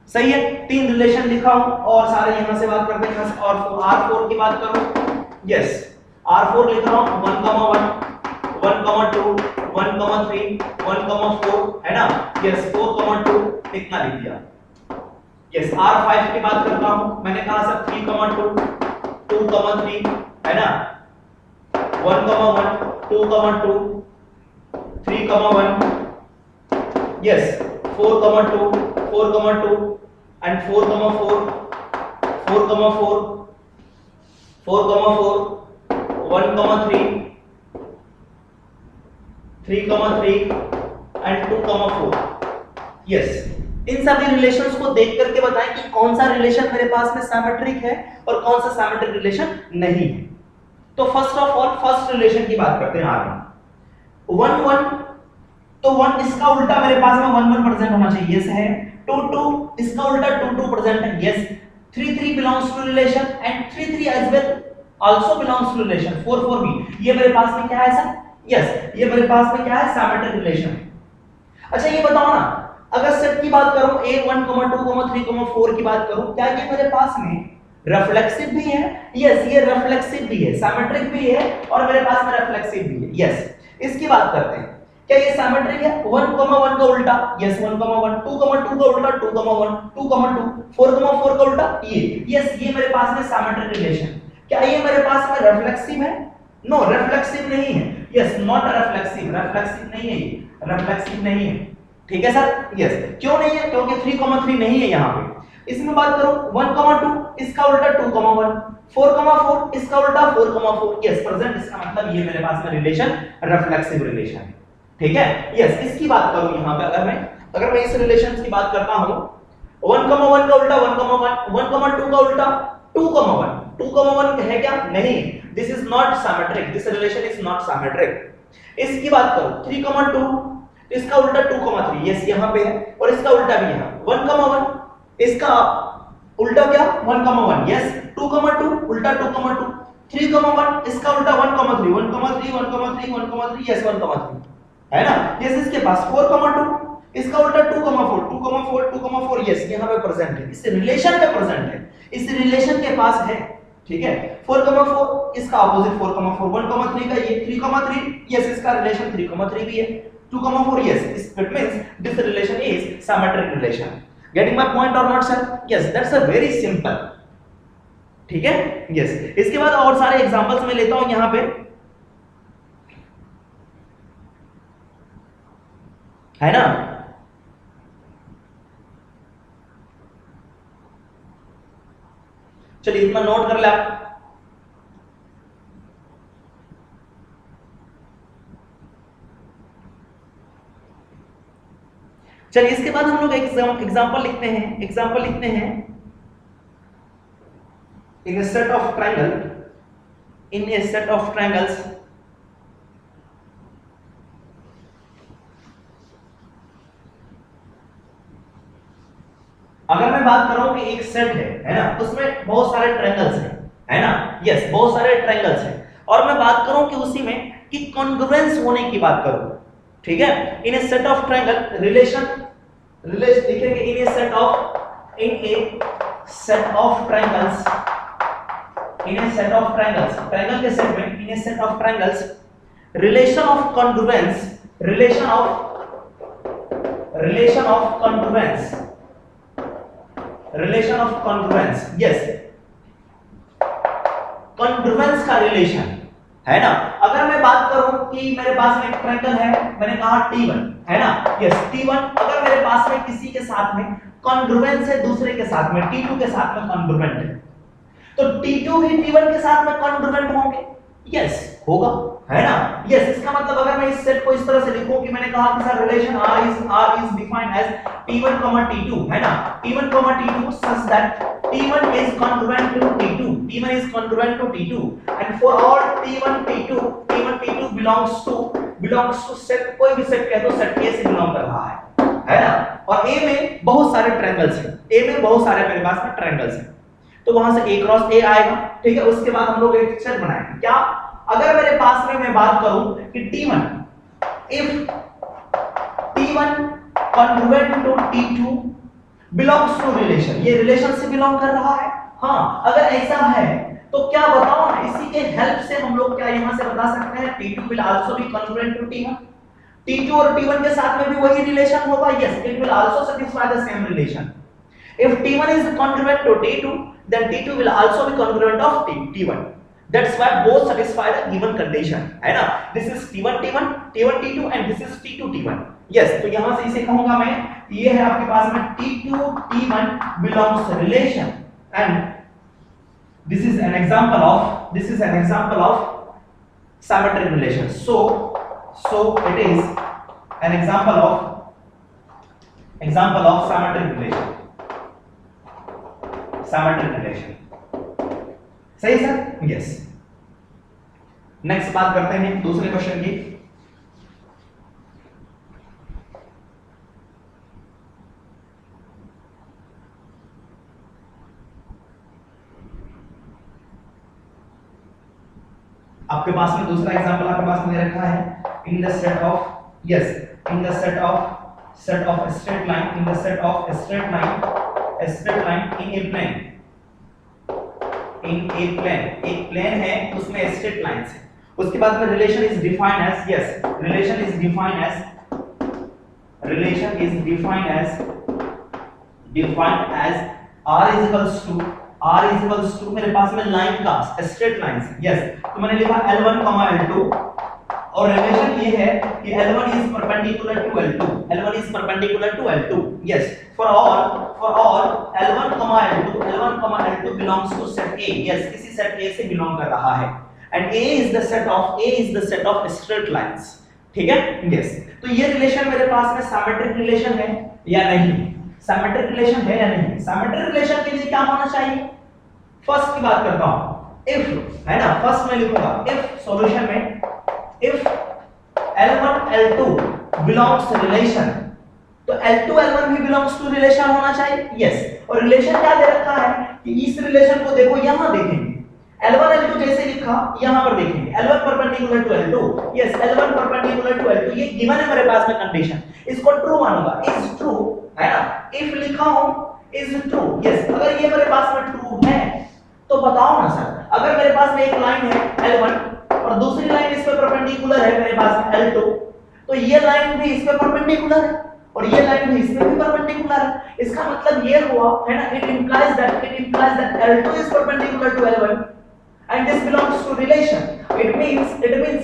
सही है, तीन रिलेशन लिखा हूं और सारे यहां से बात करते हैं, यहां से। और R4 की बात करूं, यस, R4 लिख रहा हूं 1, 1, 2, 1, 3, 1, 4 है ना। यस, 4, 2 इतना लिख दिया। यस, R5 की बात करता हूं, मैंने कहा सर 3, 2, 3 है ना, 1, 2, 3, 1, यस, 4, 2 एंड 4, 4, 1, 3 एंड 2, 4। यस, इन सभी रिलेशंस को देख करके बताएं कि कौन सा रिलेशन मेरे पास में सिमेट्रिक है और कौन सा सिमेट्रिक रिलेशन नहीं है। तो first of all first relation की बात करते हैं आगे। 1, 1, तो 1 इसका उल्टा मेरे पास में 1, 1 प्रेजेंट होना चाहिए, यस है। 2, 2 इसका उल्टा 2, 2 प्रेजेंट है, yes. 3, 3 belongs to relation and 3, 3 as well also belongs to relation. 4, 4 भी, ये मेरे पास में क्या है सर? यस, ये मेरे पास में क्या है? सिमेट्रिक रिलेशन है। अच्छा ये बताओ ना, अगर सेट की बात करूं A 1, 2, 3, 4 की बात करूं, क्या ये मेरे पास में रिफ्लेक्सिव भी है? यस, ये रिफ्लेक्सिव भी है, सिमेट्रिक भी है और मेरे पास में रिफ्लेक्सिव भी है। यस, इसकी बात करते हैं, क्या ये सिमेट्रिक है? 1, 1 का उल्टा, यस 1, 1, 2, 2 का उल्टा 2, 1, 2, 2, 4, 4 का उल्टा ये। यस, ये मेरे पास में सिमेट्रिक रिलेशन। क्या ये मेरे पास में रिफ्लेक्सिव है? नो, रिफ्लेक्सिव नहीं है। यस, नॉट रिफ्लेक्सिव, रिफ्लेक्सिव नहीं है, ये रिफ्लेक्सिव नहीं है, ठीक है सर। यस, क्यों नहीं है? क्योंकि 3, 3 नहीं है यहाँ पे। इसमें बात करो 1, 2 इसका उल्टा 2, 1, 4, 4 इसका उल्टा 4, 4। यस, प्रेजेंट, इसका मतलब ये मेरे पास में रिलेशन रिफ्लेक्सिव रिलेशन है, ठीक है। यस, इसकी बात करूं यहां पे, अगर मैं इस रिलेशन की बात करता हूं, 1, 1 का उल्टा 1, 1, 1, 2 का उल्टा 2, 1, 2, 1 है क्या? नहीं, this is not symmetric, this relation is not symmetric. इसकी बात करूं 3, 2 इसका उल्टा 2, 3, यस यहां पे है और इसका उल्टा भी यहां 1, 1 इसका उल्टा क्या? 1, 1, यस 2, 2 उल्टा 2, 2 3, 1 इसका उल्टा 1, 3, 1, 3, 1, 3, 1, 3, यस 1, 3 है ना। यस, इसके पास 4, 2 इसका उल्टा 2, 4, 2, 4, 2, 4, यस यहां पे प्रेजेंट है, इस रिलेशन पे प्रेजेंट है, इस रिलेशन के पास है, ठीक है। 4, 4 इसका ऑपोजिट 4, 4 1, 3 का ये 3, 3 यस इसका रिलेशन 3, 3 भी है, 2, 4 yes, it means this relation is symmetric relation. Getting my point और not sir? Yes, that's a very simple, ठीक है। यस, इसके बाद और सारे एग्जांपल्स मैं लेता हूं यहां पे, है ना। चलिए इतना नोट कर ले आप। चलिए इसके बाद हम लोग एग्जांपल लिखते हैं in a set of triangle, in a set of triangles अगर मैं बात कर रहा हूं कि एक सेट है ना, उसमें बहुत सारे ट्रायंगल्स हैं, है ना। यस, बहुत सारे ट्रायंगल्स हैं और मैं बात करूं कि उसी में कि कॉन्ग्रुएंस होने की बात करूं, ठीक है, in a set of triangle relation लिखेंगे in a set of triangles, in a set of triangles, triangle के सेट में in a set of triangles relation of congruence, relation of congruence, relation of congruence, yes, congruence का रिलेशन है ना। अगर मैं बात करूं कि मेरे पास में एक ट्रायंगल है, मैंने कहा T1 है ना, यस T1, अगर मेरे पास में किसी के साथ में कॉन्ग्रुएंस है, दूसरे के साथ में T2 के साथ में कॉन्ग्रुएंट है, तो T2 भी T1 के साथ में कॉन्ग्रुएंट होंगे, यस होगा, है ना, यस। इसका मतलब अगर मैं इस सेट को इस तरह से लिखूं कि मैंने कहा कि sir relation R is defined as T1, T2 है ना, T1, T2 such that T1 is congruent to T2, T1 is congruent to T2 and for all T1, T2 belongs to set, कोई भी सेट कह दो सेट A से बिलोंग कर रहा है ना। और A में बहुत सारे ट्रायंगल्स हैं, A में बहुत सारे मेरे पास में ट्रायंगल्स हैं, तो वहां से A क्रॉस A आएगा, ठीक है। उसके बाद हम लोग एक सेट बनाएंगे, क्या, अगर मेरे पास में मैं बात करूं कि T1 if T1 congruent to T2 belongs to relation, ये रिलेशन से बिलोंग कर रहा है, हाँ अगर ऐसा है तो क्या बताओ ना, इसी के हेल्प से हम लोग क्या यहां से बता सकते हैं T2 will also be congruent to T1, T2 और T1 के साथ में भी वही रिलेशन होगा, yes it will also satisfy the same relation. If T1 is congruent to T2 then T2 will also be congruent of T1. That's why both satisfy the given condition, है ना। This is T1 T2 and this is T2 T1. Yes, तो यहाँ से इसे कहूँगा मैं, ये है आपके पास में T2 T1 belongs relation and this is an example of symmetric relation. So it is an example of symmetric relation. सही सर, यस। नेक्स्ट बात करते हैं दूसरे क्वेश्चन की। आपके पास में दूसरा एग्जांपल आपके पास में दे रखा है, in the set of straight line in a plane, एक प्लेन है उसमें स्ट्रेट लाइंस है, उसके बाद में relation is defined as, yes relation is defined as R is equals to मेरे पास में लाइन का स्ट्रेट लाइंस है, यस तो मैंने लिखा L1, L2 और रिलेशन ये है कि L1 is perpendicular to L2, yes for all L1, L2 belongs to set A, yes किसी सेट A से बिलोंग कर रहा है and A is the set of straight lines, ठीक है, यस। तो ये रिलेशन मेरे पास में सिमेट्रिक रिलेशन है या नहीं, सिमेट्रिक रिलेशन है या नहीं, सिमेट्रिक रिलेशन के लिए क्या होना चाहिए, फर्स्ट की बात करता हूं, इफ है ना, फर्स्ट में लिखूंगा इफ सॉल्यूशन में if L1 L2 belongs to relation, तो L2 L1 भी belongs to relation होना चाहिए, यस। और रिलेशन क्या दे रखा है कि इस रिलेशन को देखो, यहां देखेंगे L1 L2 जैसे लिखा, यहां पर देखेंगे L1 perpendicular to L2, yes L1 perpendicular to L2, ये गिवन है मेरे पास में कंडीशन, इसको ट्रू मानूंगा, इज ट्रू है ना, इफ लिखा हूं इज ट्रू, यस अगर ये मेरे पास में ट्रू है तो बताओ ना सर, अगर मेरे पास में एक लाइन है L1 और दूसरी लाइन इस पे परपेंडिकुलर है मेरे पास में L2, तो ये लाइन भी इस पे परपेंडिकुलर है और ये लाइन भी इस पे भी परपेंडिकुलर है, इसका मतलब ये हुआ है ना, it implies that L2 is perpendicular to L1 and this belongs to relation, it means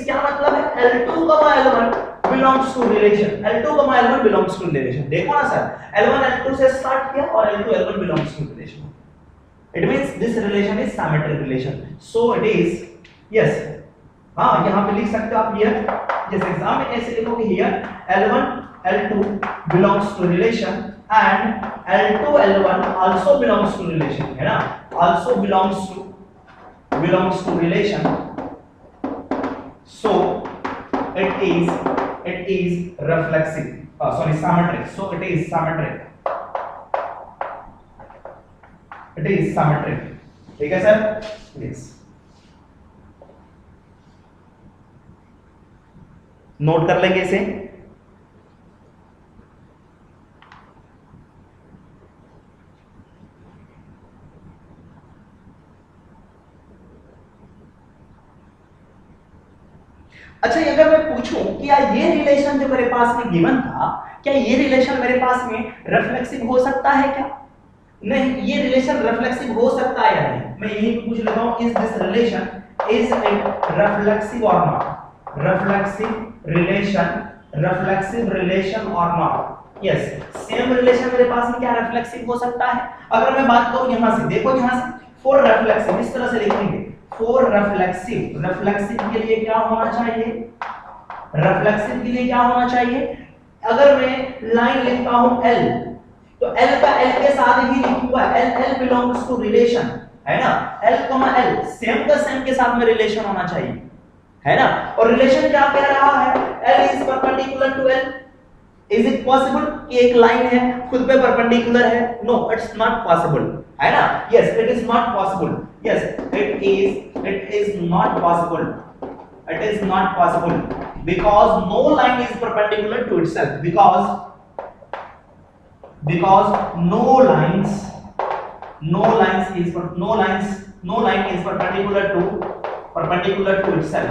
क्या मतलब है, L2, L1 belongs to relation, L1 belongs to relation, देखो ना सर L1 L2 से स्टार्ट किया और L2 L1 belongs to relation, it means this relation is symmetric relation, so it is, yes हाँ यहाँ पे लिख सकते हो आप here, जैसे एग्जाम में ऐसे लिखोगे here L1 L2 belongs to relation and L2 L1 also belongs to relation, है ना, also belongs to relation, so it is reflexive, symmetric, so it is symmetric, ठीक है सर, yes। नोट कर लेंगे इसे। अच्छा, अगर मैं पूछूं कि यार ये रिलेशन जो मेरे पास में गिवन था, क्या ये रिलेशन मेरे पास में रिफ्लेक्सिव हो सकता है क्या? नहीं, ये रिलेशन रिफ्लेक्सिव हो सकता है या नहीं, मैं यही पूछ लेता हूं, is this relation is it reflexive और नॉट? रिफ्लेक्सिव रिलेशन और नॉट? यस, सेम रिलेशन मेरे पास में क्या रिफ्लेक्सिव हो सकता है? अगर मैं बात करूं यहां से, देखो यहां से फॉर रिफ्लेक्सिव इस तरह से लिखेंगे, फॉर रिफ्लेक्सिव के लिए क्या होना चाहिए? रिफ्लेक्सिव के लिए क्या होना चाहिए? अगर मैं लाइन लिखता हूं L, तो L का L के साथ ही लिखूंगा, L बिलोंग्स टू रिलेशन, है ना? L, L सेम का सेम के साथ में रिलेशन होना चाहिए, है ना? और रिलेशन क्या कह रहा है? L is perpendicular to L। Is it possible कि एक लाइन है खुद पे परपेंडिकुलर है? नो, इट्स नॉट पॉसिबल, है ना? Yes, it is not possible. Yes, it is not possible. It is not possible because no line is perpendicular to itself, because no line is perpendicular to itself।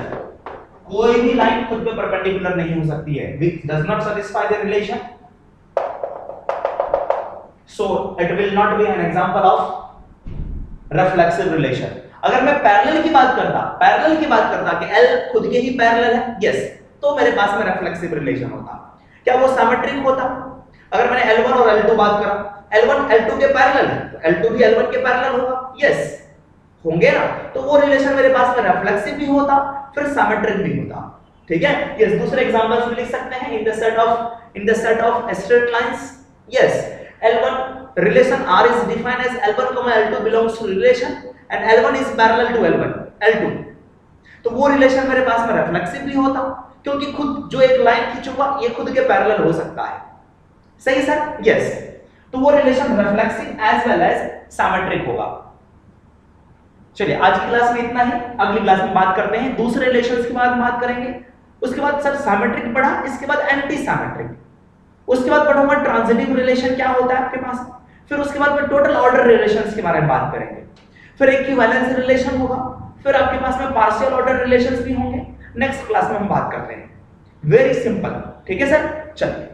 कोई भी लाइन खुद पे परपेंडिकुलर नहीं हो सकती है, which does not satisfy the relation, so it will not be an example of reflexive relation। अगर मैं पैरेलल की बात करता कि L खुद के ही पैरेलल है, यस, तो मेरे पास में रिफ्लेक्सिव रिलेशन होता। क्या वो सिमेट्रिक होता? अगर मैंने L1 और L2 बात करा, L1 L2 के पैरेलल है, तो L2 भी L1 के पैरेलल होगा, यस, होंगे ना? तो वो रिलेशन मेरे पास में रिफ्लेक्सिव भी होता, फिर सिमेट्रिक भी होता, ठीक है? यस, दूसरे एग्जांपल्स में लिख सकते हैं, इन the set of straight lines, yes, L1 relation R is defined as L1, L2 belongs to relation and L1 is parallel to L2, तो वो रिलेशन मेरे पास में रिफ्लेक्सिव भी होता, क्योंकि खुद जो एक लाइन खींचूंगा ये खुद के पैरेलल हो सकता है, सही सर? यस, तो वो relation reflexive as well as symmetric होगा। चलिए, आज की क्लास में इतना ही, अगली क्लास में बात करते हैं दूसरे रिलेशंस की बात करेंगे, उसके बाद सर सिमेट्रिक पढ़ा, इसके बाद एंटी सिमेट्रिक, उसके बाद पढ़ूंगा ट्रांजिटिव रिलेशन क्या होता है आपके पास, फिर उसके बाद में टोटल ऑर्डर रिलेशंस के बारे में बात करेंगे, फिर इक्विवेलेंस रिलेशन होगा, फिर आपके पास में पार्शियल ऑर्डर रिलेशंस भी होंगे। नेक्स्ट क्लास में हम बात करते हैं, वेरी सिंपल, ठीक है सर? चलिए।